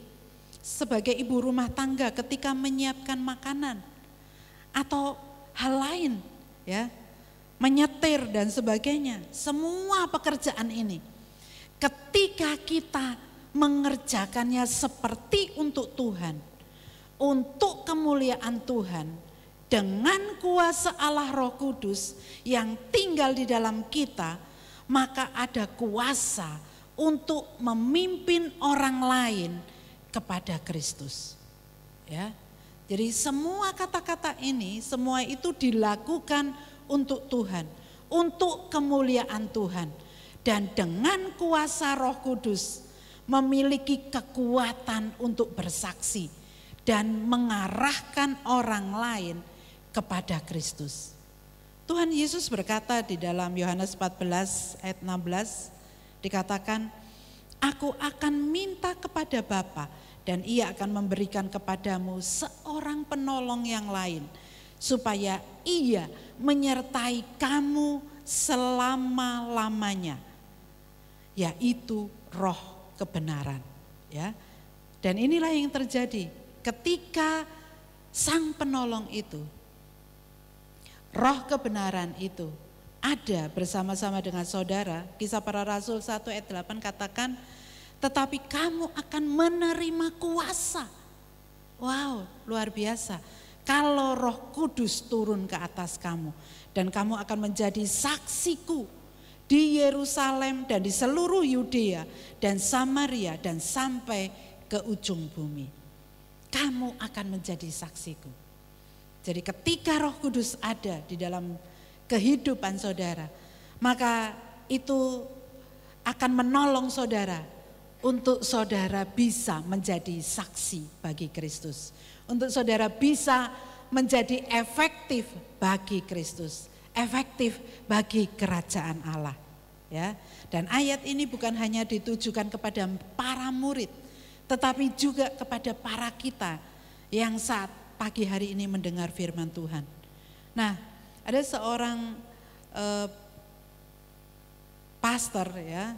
sebagai ibu rumah tangga ketika menyiapkan makanan atau hal lain, ya, menyetir dan sebagainya. Semua pekerjaan ini ketika kita mengerjakannya seperti untuk Tuhan, untuk kemuliaan Tuhan, dengan kuasa Allah Roh Kudus yang tinggal di dalam kita, maka ada kuasa untuk memimpin orang lain kepada Kristus, ya. Jadi semua kata-kata ini, semua itu dilakukan untuk Tuhan, untuk kemuliaan Tuhan, dan dengan kuasa Roh Kudus memiliki kekuatan untuk bersaksi dan mengarahkan orang lain kepada Kristus. Tuhan Yesus berkata di dalam Yohanes 14 ayat 16, dikatakan, "Aku akan minta kepada Bapa dan Ia akan memberikan kepadamu seorang penolong yang lain, supaya Ia menyertai kamu selama-lamanya, yaitu Roh kebenaran." Ya. Dan inilah yang terjadi ketika Sang Penolong itu, Roh kebenaran itu ada bersama-sama dengan saudara. Kisah Para Rasul 1 ayat 8 katakan, "Tetapi kamu akan menerima kuasa." Wow, luar biasa. Kalau Roh Kudus turun ke atas kamu, dan kamu akan menjadi saksiku di Yerusalem dan di seluruh Yudea dan Samaria dan sampai ke ujung bumi. Kamu akan menjadi saksiku. Jadi ketika Roh Kudus ada di dalam kehidupan saudara, maka itu akan menolong saudara untuk saudara bisa menjadi saksi bagi Kristus. Untuk saudara bisa menjadi efektif bagi Kristus, efektif bagi kerajaan Allah. Ya, dan ayat ini bukan hanya ditujukan kepada para murid, tetapi juga kepada para kita yang saat pagi hari ini mendengar firman Tuhan. Nah, ada seorang pastor ya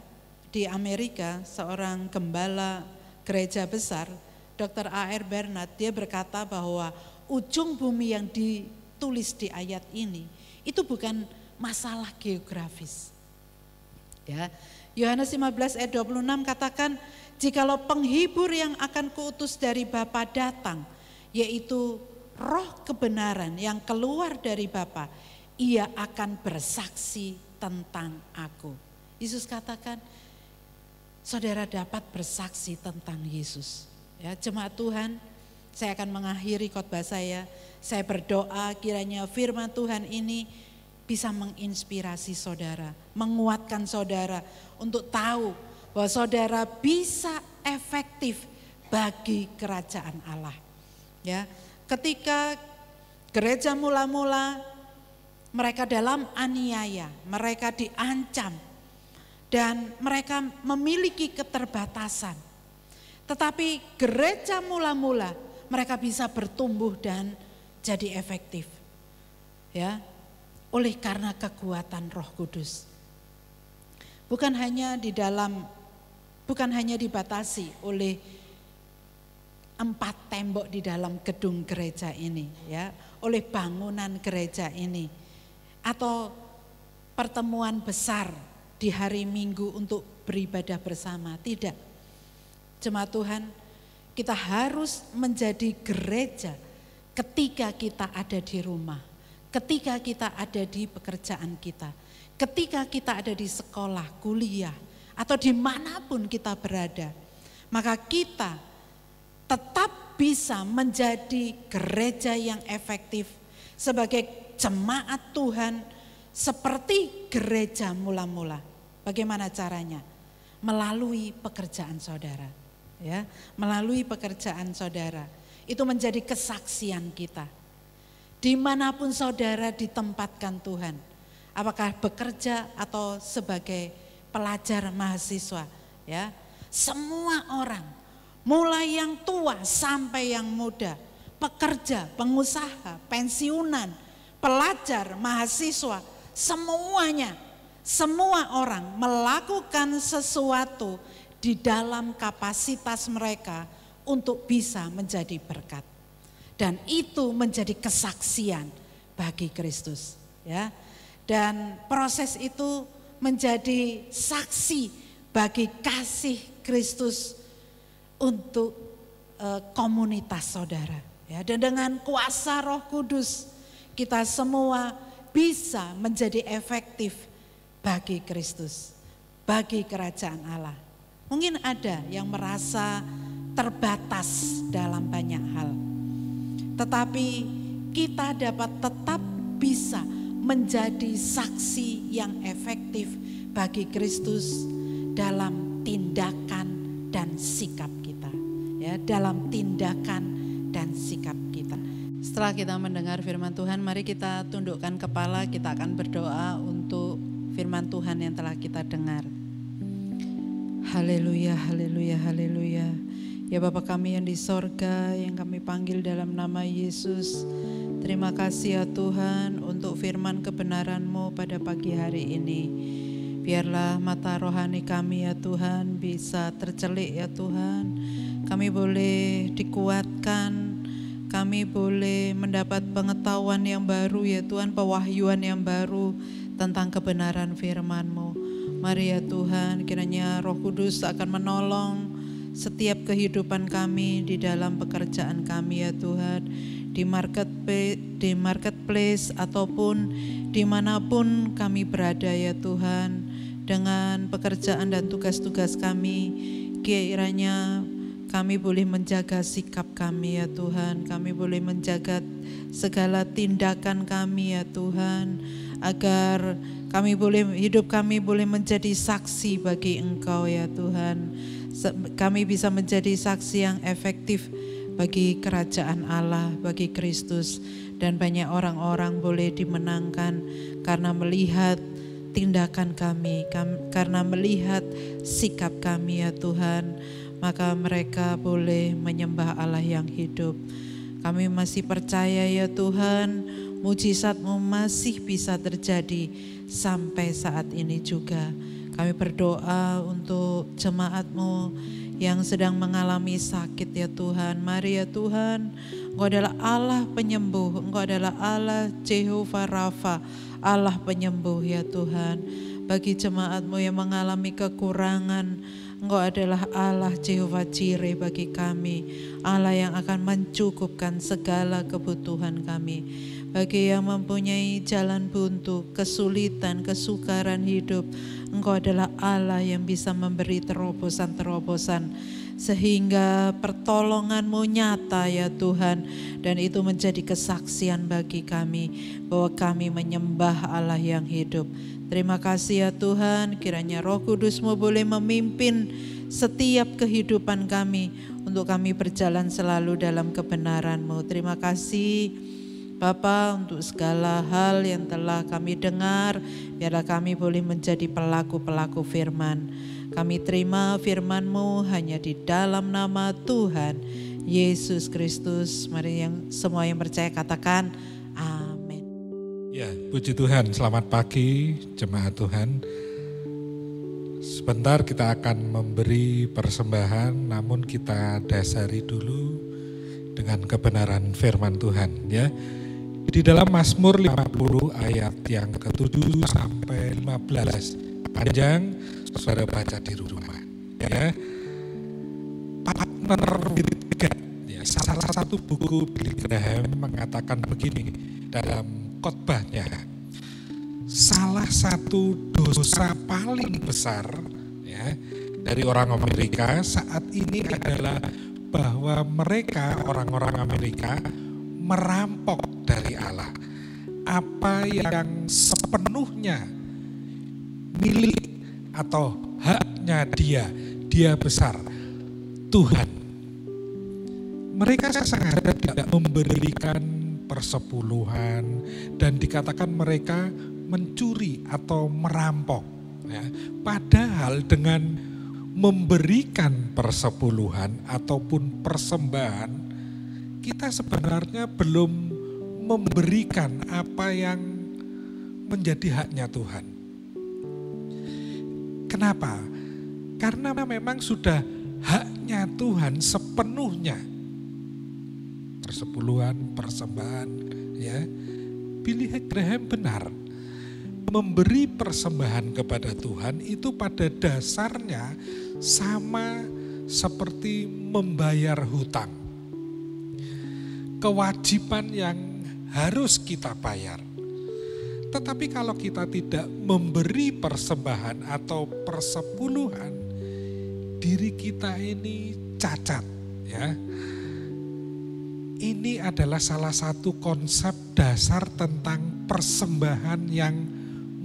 di Amerika, seorang gembala gereja besar, Dr. A.R. Bernard, dia berkata bahwa ujung bumi yang ditulis di ayat ini itu bukan masalah geografis. Ya, Yohanes 15 ayat 26 katakan, jikalau penghibur yang akan kuutus dari Bapa datang, yaitu Roh kebenaran yang keluar dari Bapa, ia akan bersaksi tentang aku. Yesus katakan, saudara dapat bersaksi tentang Yesus. Ya, jemaat Tuhan, saya akan mengakhiri khotbah saya berdoa kiranya firman Tuhan ini bisa menginspirasi saudara, menguatkan saudara untuk tahu bahwa saudara bisa efektif bagi kerajaan Allah. Ya, ketika gereja mula-mula mereka dalam aniaya, mereka diancam dan mereka memiliki keterbatasan. Tetapi gereja mula-mula mereka bisa bertumbuh dan jadi efektif. Ya, oleh karena kekuatan Roh Kudus. Bukan hanya dibatasi oleh 4 tembok di dalam gedung gereja ini, ya, oleh bangunan gereja ini, atau pertemuan besar di hari Minggu untuk beribadah bersama, tidak. Jemaat Tuhan, kita harus menjadi gereja ketika kita ada di rumah, ketika kita ada di pekerjaan kita, ketika kita ada di sekolah, kuliah, atau dimanapun kita berada. Maka kita tetap bisa menjadi gereja yang efektif sebagai jemaat Tuhan seperti gereja mula-mula. Bagaimana caranya? Melalui pekerjaan saudara. Ya, melalui pekerjaan saudara. Itu menjadi kesaksian kita. Dimanapun saudara ditempatkan Tuhan. Apakah bekerja atau sebagai pelajar mahasiswa. Ya, semua orang, mulai yang tua sampai yang muda, pekerja, pengusaha, pensiunan, pelajar, mahasiswa, semuanya, semua orang melakukan sesuatu di dalam kapasitas mereka untuk bisa menjadi berkat. Dan itu menjadi kesaksian bagi Kristus. Ya. Dan proses itu menjadi saksi bagi kasih Kristus untuk komunitas saudara. Ya. Dan dengan kuasa Roh Kudus kita semua bisa menjadi efektif bagi Kristus, bagi kerajaan Allah. Mungkin ada yang merasa terbatas dalam banyak hal. Tetapi kita dapat tetap bisa menjadi saksi yang efektif bagi Kristus dalam tindakan dan sikap kita. Ya, dalam tindakan dan sikap kita. Setelah kita mendengar firman Tuhan, mari kita tundukkan kepala, kita akan berdoa untuk firman Tuhan yang telah kita dengar. Haleluya, haleluya, haleluya. Ya Bapa kami yang di sorga, yang kami panggil dalam nama Yesus. Terima kasih ya Tuhan untuk firman kebenaran-Mu pada pagi hari ini. Biarlah mata rohani kami ya Tuhan bisa tercelik ya Tuhan. Kami boleh dikuatkan, kami boleh mendapat pengetahuan yang baru ya Tuhan, pewahyuan yang baru tentang kebenaran firman-Mu. Mari ya Tuhan, kiranya Roh Kudus akan menolong setiap kehidupan kami di dalam pekerjaan kami ya Tuhan, di marketplace ataupun dimanapun kami berada ya Tuhan, dengan pekerjaan dan tugas-tugas kami, kiranya kami boleh menjaga sikap kami ya Tuhan, kami boleh menjaga segala tindakan kami ya Tuhan, agar hidup kami boleh menjadi saksi bagi Engkau ya Tuhan. Kami bisa menjadi saksi yang efektif bagi kerajaan Allah, bagi Kristus. Dan banyak orang-orang boleh dimenangkan karena melihat tindakan kami, karena melihat sikap kami ya Tuhan. Maka mereka boleh menyembah Allah yang hidup. Kami masih percaya ya Tuhan, mujizat-Mu masih bisa terjadi sampai saat ini juga. Kami berdoa untuk jemaat-Mu yang sedang mengalami sakit ya Tuhan. Mari ya Tuhan, Engkau adalah Allah penyembuh, Engkau adalah Allah Jehovah Rafa, Allah penyembuh ya Tuhan. Bagi jemaat-Mu yang mengalami kekurangan, Engkau adalah Allah Jehovah Jireh bagi kami, Allah yang akan mencukupkan segala kebutuhan kami. Bagi yang mempunyai jalan buntu, kesulitan, kesukaran hidup, Engkau adalah Allah yang bisa memberi terobosan-terobosan sehingga pertolongan-Mu nyata ya Tuhan, dan itu menjadi kesaksian bagi kami bahwa kami menyembah Allah yang hidup. Terima kasih ya Tuhan, kiranya Roh Kudus-Mu boleh memimpin setiap kehidupan kami untuk kami berjalan selalu dalam kebenaran-Mu. Terima kasih Bapa untuk segala hal yang telah kami dengar, biarlah kami boleh menjadi pelaku-pelaku firman. Kami terima firman-Mu hanya di dalam nama Tuhan Yesus Kristus. Mari semua yang percaya katakan amin. Ya, puji Tuhan, selamat pagi jemaat Tuhan. Sebentar kita akan memberi persembahan, namun kita dasari dulu dengan kebenaran firman Tuhan ya. Di dalam Mazmur 50 ayat yang ke-7 sampai 15. Panjang, saudara baca di rumah ya. Partner with God ya, salah satu buku Billy Graham mengatakan begini dalam khotbahnya. Salah satu dosa paling besar ya dari orang Amerika saat ini adalah bahwa mereka, orang-orang Amerika, merampok dari Allah apa yang sepenuhnya milik atau haknya dia besar, Tuhan. Mereka sengaja tidak memberikan persepuluhan dan dikatakan mereka mencuri atau merampok ya. Padahal dengan memberikan persepuluhan ataupun persembahan, kita sebenarnya belum memberikan apa yang menjadi haknya Tuhan. Kenapa? Karena memang sudah haknya Tuhan sepenuhnya. Persepuluhan, persembahan ya. Billy Graham benar. Memberi persembahan kepada Tuhan itu pada dasarnya sama seperti membayar hutang. Kewajiban yang harus kita bayar. Tetapi kalau kita tidak memberi persembahan atau persepuluhan, diri kita ini cacat ya. Ini adalah salah satu konsep dasar tentang persembahan yang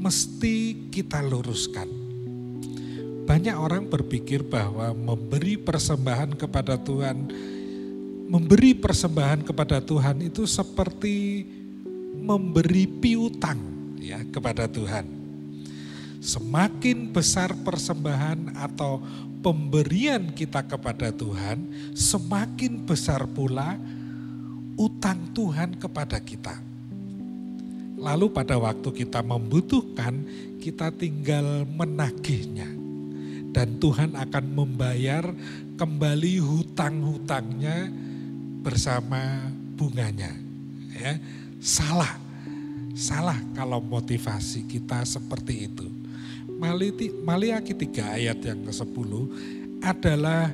mesti kita luruskan. Banyak orang berpikir bahwa memberi persembahan kepada Tuhan itu seperti memberi piutang ya kepada Tuhan. Semakin besar persembahan atau pemberian kita kepada Tuhan, semakin besar pula utang Tuhan kepada kita. Lalu pada waktu kita membutuhkan, kita tinggal menagihnya. Dan Tuhan akan membayar kembali hutang-hutangnya bersama bunganya. Ya, salah kalau motivasi kita seperti itu. Maliaki 3 ayat yang ke-10 adalah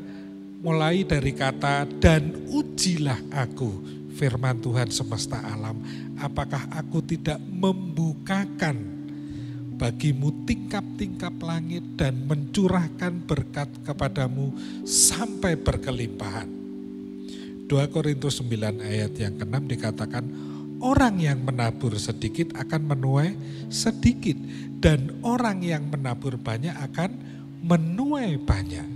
mulai dari kata dan ujilah aku, firman Tuhan semesta alam, apakah aku tidak membukakan bagimu tingkap-tingkap langit dan mencurahkan berkat kepadamu sampai berkelimpahan. 2 Korintus 9 ayat yang ke-6 dikatakan, orang yang menabur sedikit akan menuai sedikit, dan orang yang menabur banyak akan menuai banyak.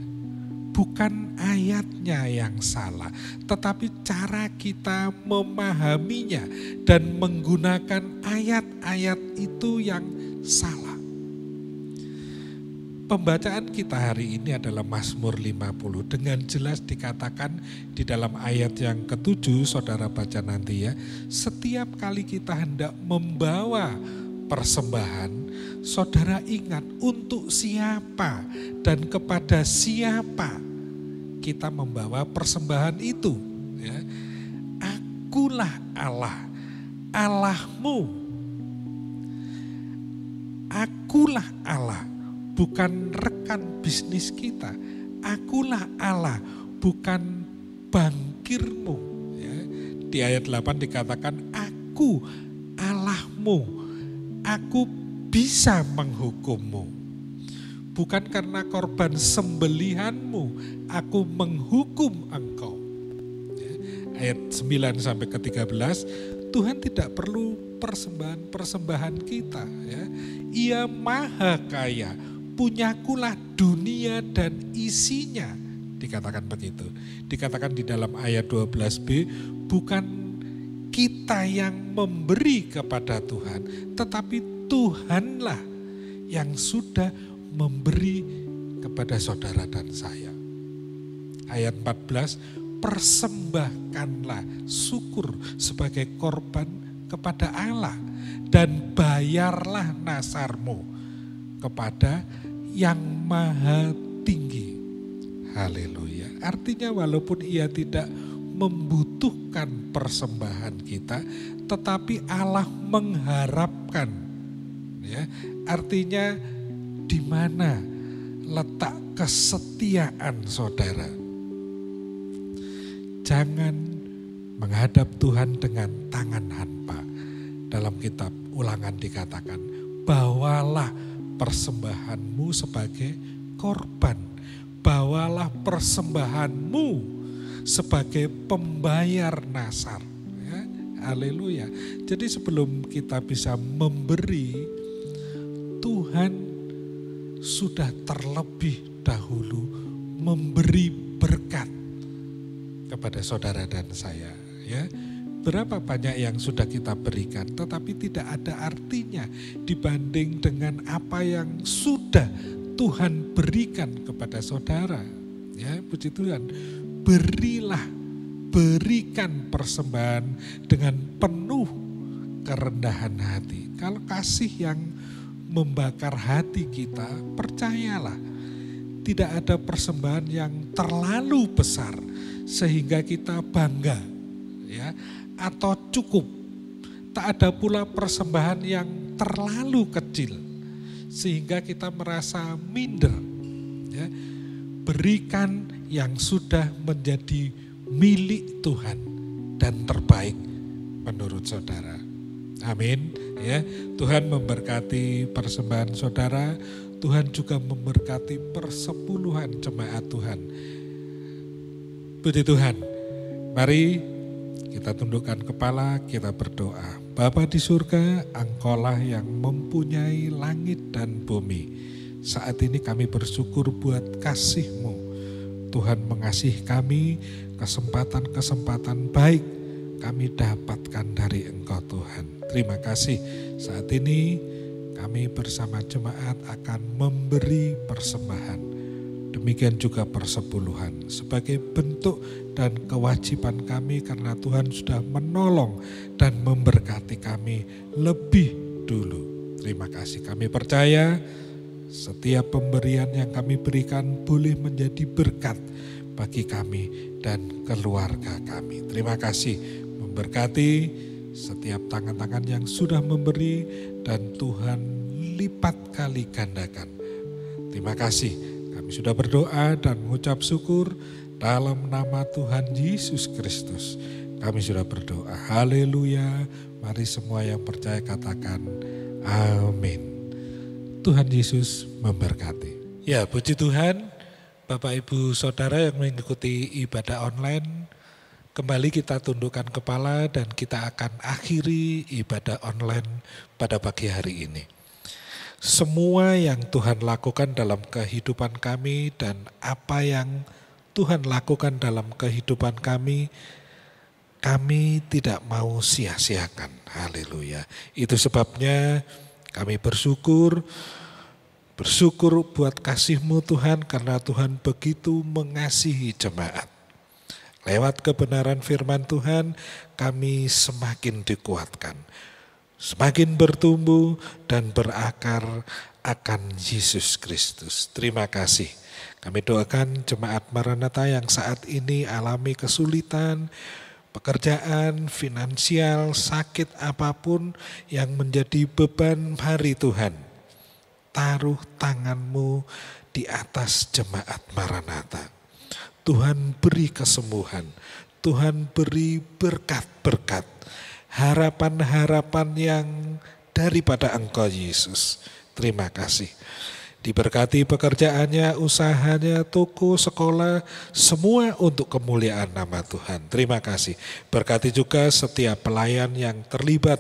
bukan ayatnya yang salah, tetapi cara kita memahaminya dan menggunakan ayat-ayat itu yang salah. Pembacaan kita hari ini adalah Mazmur 50. Dengan jelas dikatakan di dalam ayat yang ke-7, saudara baca nanti ya. Setiap kali kita hendak membawa persembahan, saudara ingat untuk siapa dan kepada siapa kita membawa persembahan itu. Ya. Akulah Allah, Allahmu. Akulah Allah. Bukan rekan bisnis kita, akulah Allah, bukan bankirmu. Ya. Di ayat 8 dikatakan, aku Allahmu, aku bisa menghukummu. Bukan karena korban sembelihanmu, aku menghukum engkau. Ya. Ayat 9 sampai ke 13, Tuhan tidak perlu persembahan kita. Ya. Ia maha kaya, punyakulah dunia dan isinya. Dikatakan begitu. Dikatakan di dalam ayat 12b, bukan kita yang memberi kepada Tuhan, tetapi Tuhanlah yang sudah memberi kepada saudara dan saya. Ayat 14, persembahkanlah syukur sebagai korban kepada Allah dan bayarlah nasarmu kepada yang maha tinggi. Haleluya. Artinya walaupun ia tidak membutuhkan persembahan kita, tetapi Allah mengharapkan. Ya, artinya di mana letak kesetiaan saudara? Jangan menghadap Tuhan dengan tangan hampa. Dalam kitab Ulangan dikatakan, bawalah persembahanmu sebagai korban. Bawalah persembahanmu sebagai pembayar nasar. Ya, haleluya. Jadi sebelum kita bisa memberi, Tuhan sudah terlebih dahulu memberi berkat kepada saudara dan saya. Ya. Berapa banyak yang sudah kita berikan, tetapi tidak ada artinya dibanding dengan apa yang sudah Tuhan berikan kepada saudara. Ya, puji Tuhan. Berikan persembahan dengan penuh kerendahan hati. Kalau kasih yang membakar hati kita, percayalah, tidak ada persembahan yang terlalu besar sehingga kita bangga, ya, atau cukup. Tak ada pula persembahan yang terlalu kecil sehingga kita merasa minder. Ya. Berikan yang sudah menjadi milik Tuhan dan terbaik menurut saudara. Amin. Ya, Tuhan memberkati persembahan saudara. Tuhan juga memberkati persepuluhan jemaat Tuhan. Puji Tuhan. Mari kita tundukkan kepala, kita berdoa. Bapa di surga, Engkaulah yang mempunyai langit dan bumi. Saat ini kami bersyukur buat kasih-Mu. Tuhan mengasihi kami, kesempatan-kesempatan baik kami dapatkan dari Engkau Tuhan. Terima kasih. Saat ini kami bersama jemaat akan memberi persembahan. Demikian juga persepuluhan sebagai bentuk dan kewajiban kami karena Tuhan sudah menolong dan memberkati kami lebih dulu. Terima kasih. Kami percaya setiap pemberian yang kami berikan boleh menjadi berkat bagi kami dan keluarga kami. Terima kasih. Memberkati setiap tangan-tangan yang sudah memberi dan Tuhan lipat kali gandakan. Terima kasih. Kami sudah berdoa dan mengucap syukur dalam nama Tuhan Yesus Kristus. Kami sudah berdoa. Haleluya. Mari semua yang percaya katakan amin. Tuhan Yesus memberkati. Ya, puji Tuhan. Bapak Ibu Saudara yang mengikuti ibadah online, kembali kita tundukkan kepala dan kita akan akhiri ibadah online pada pagi hari ini. Semua yang Tuhan lakukan dalam kehidupan kami dan apa yang Tuhan lakukan dalam kehidupan kami tidak mau sia-siakan. Haleluya. Itu sebabnya kami bersyukur buat kasih-Mu Tuhan, karena Tuhan begitu mengasihi jemaat. Lewat kebenaran firman Tuhan kami semakin dikuatkan, semakin bertumbuh dan berakar akan Yesus Kristus. Terima kasih. Kami doakan jemaat Maranatha yang saat ini alami kesulitan, pekerjaan, finansial, sakit apapun yang menjadi beban hari Tuhan. Taruh tangan-Mu di atas jemaat Maranatha. Tuhan beri kesembuhan, Tuhan beri berkat-berkat, harapan-harapan yang daripada Engkau Yesus. Terima kasih. Diberkati pekerjaannya, usahanya, toko, sekolah, semua untuk kemuliaan nama Tuhan. Terima kasih. Berkati juga setiap pelayan yang terlibat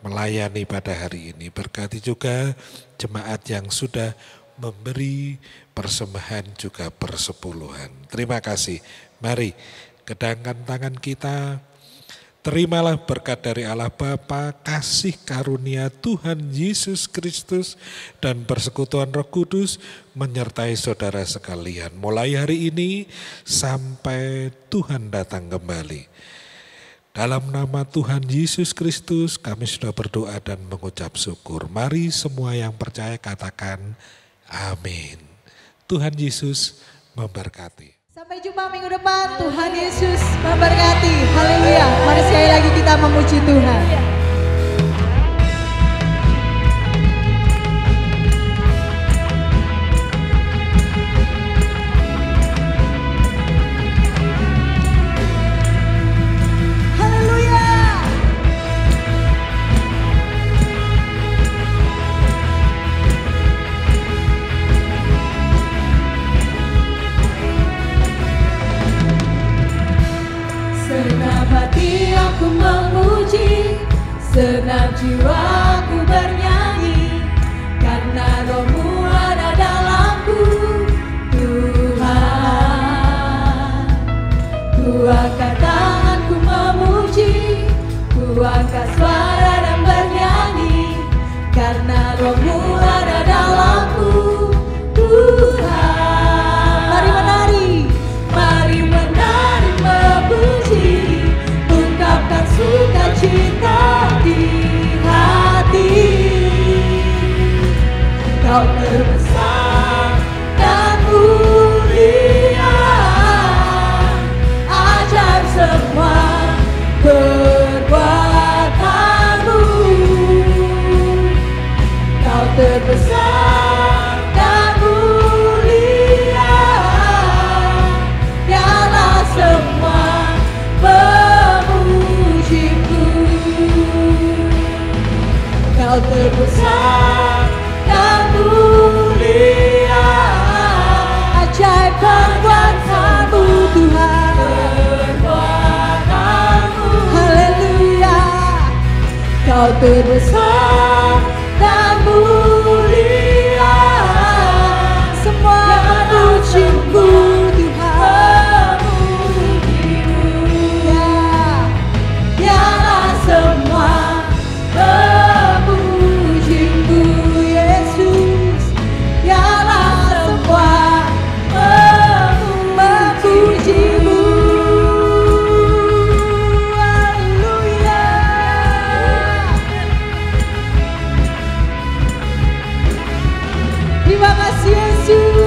melayani pada hari ini. Berkati juga jemaat yang sudah memberi persembahan juga persepuluhan. Terima kasih. Mari kedangkan tangan kita. Terimalah berkat dari Allah Bapa, kasih karunia Tuhan Yesus Kristus, dan persekutuan Roh Kudus menyertai saudara sekalian. Mulai hari ini sampai Tuhan datang kembali. Dalam nama Tuhan Yesus Kristus kami sudah berdoa dan mengucap syukur. Mari semua yang percaya katakan amin. Tuhan Yesus memberkati. Sampai jumpa minggu depan. Tuhan Yesus memberkati. Haleluya. Mari sekali lagi kita memuji Tuhan. Senang jiwaku bernyanyi, karena Roh-Mu ada dalamku, Tuhan. Ku angkat tanganku memuji, ku angkat suara dan bernyanyi, karena Roh-Mu ada dalamku, Tuhan. Mari menari, mari menari memuji, ungkapkan sukacita di hati. Kau terbesar dan mulia, ajaib semua perbuatanmu. Kau terbesar dan mulia, biarlah semua Kau terbesar dan mulia, ajaib perbuatanmu Tuhan. Perbuatanmu, Haleluya. Kau terbesar dan mulia, Semua memuji-Mu Tuhan. memuji-Mu, biarlah semua memuji-Mu, Yesus, biarlah semua memuji-Mu. Haleluya. Terima kasih Yesus.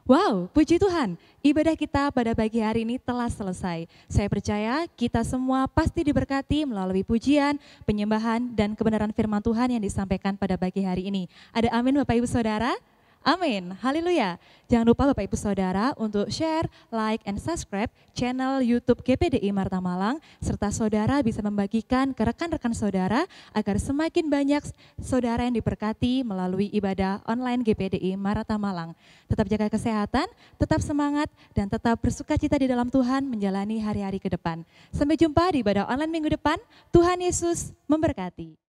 Wow, puji Tuhan, ibadah kita pada pagi hari ini telah selesai. Saya percaya kita semua pasti diberkati melalui pujian, penyembahan, dan kebenaran firman Tuhan yang disampaikan pada pagi hari ini. Ada amin Bapak Ibu Saudara? Amin, haleluya. Jangan lupa Bapak Ibu Saudara untuk share, like, and subscribe channel YouTube GPDI Maranatha Malang, serta saudara bisa membagikan ke rekan-rekan saudara agar semakin banyak saudara yang diberkati melalui ibadah online GPDI Maranatha Malang. Tetap jaga kesehatan, tetap semangat, dan tetap bersukacita di dalam Tuhan menjalani hari-hari ke depan. Sampai jumpa di ibadah online minggu depan. Tuhan Yesus memberkati.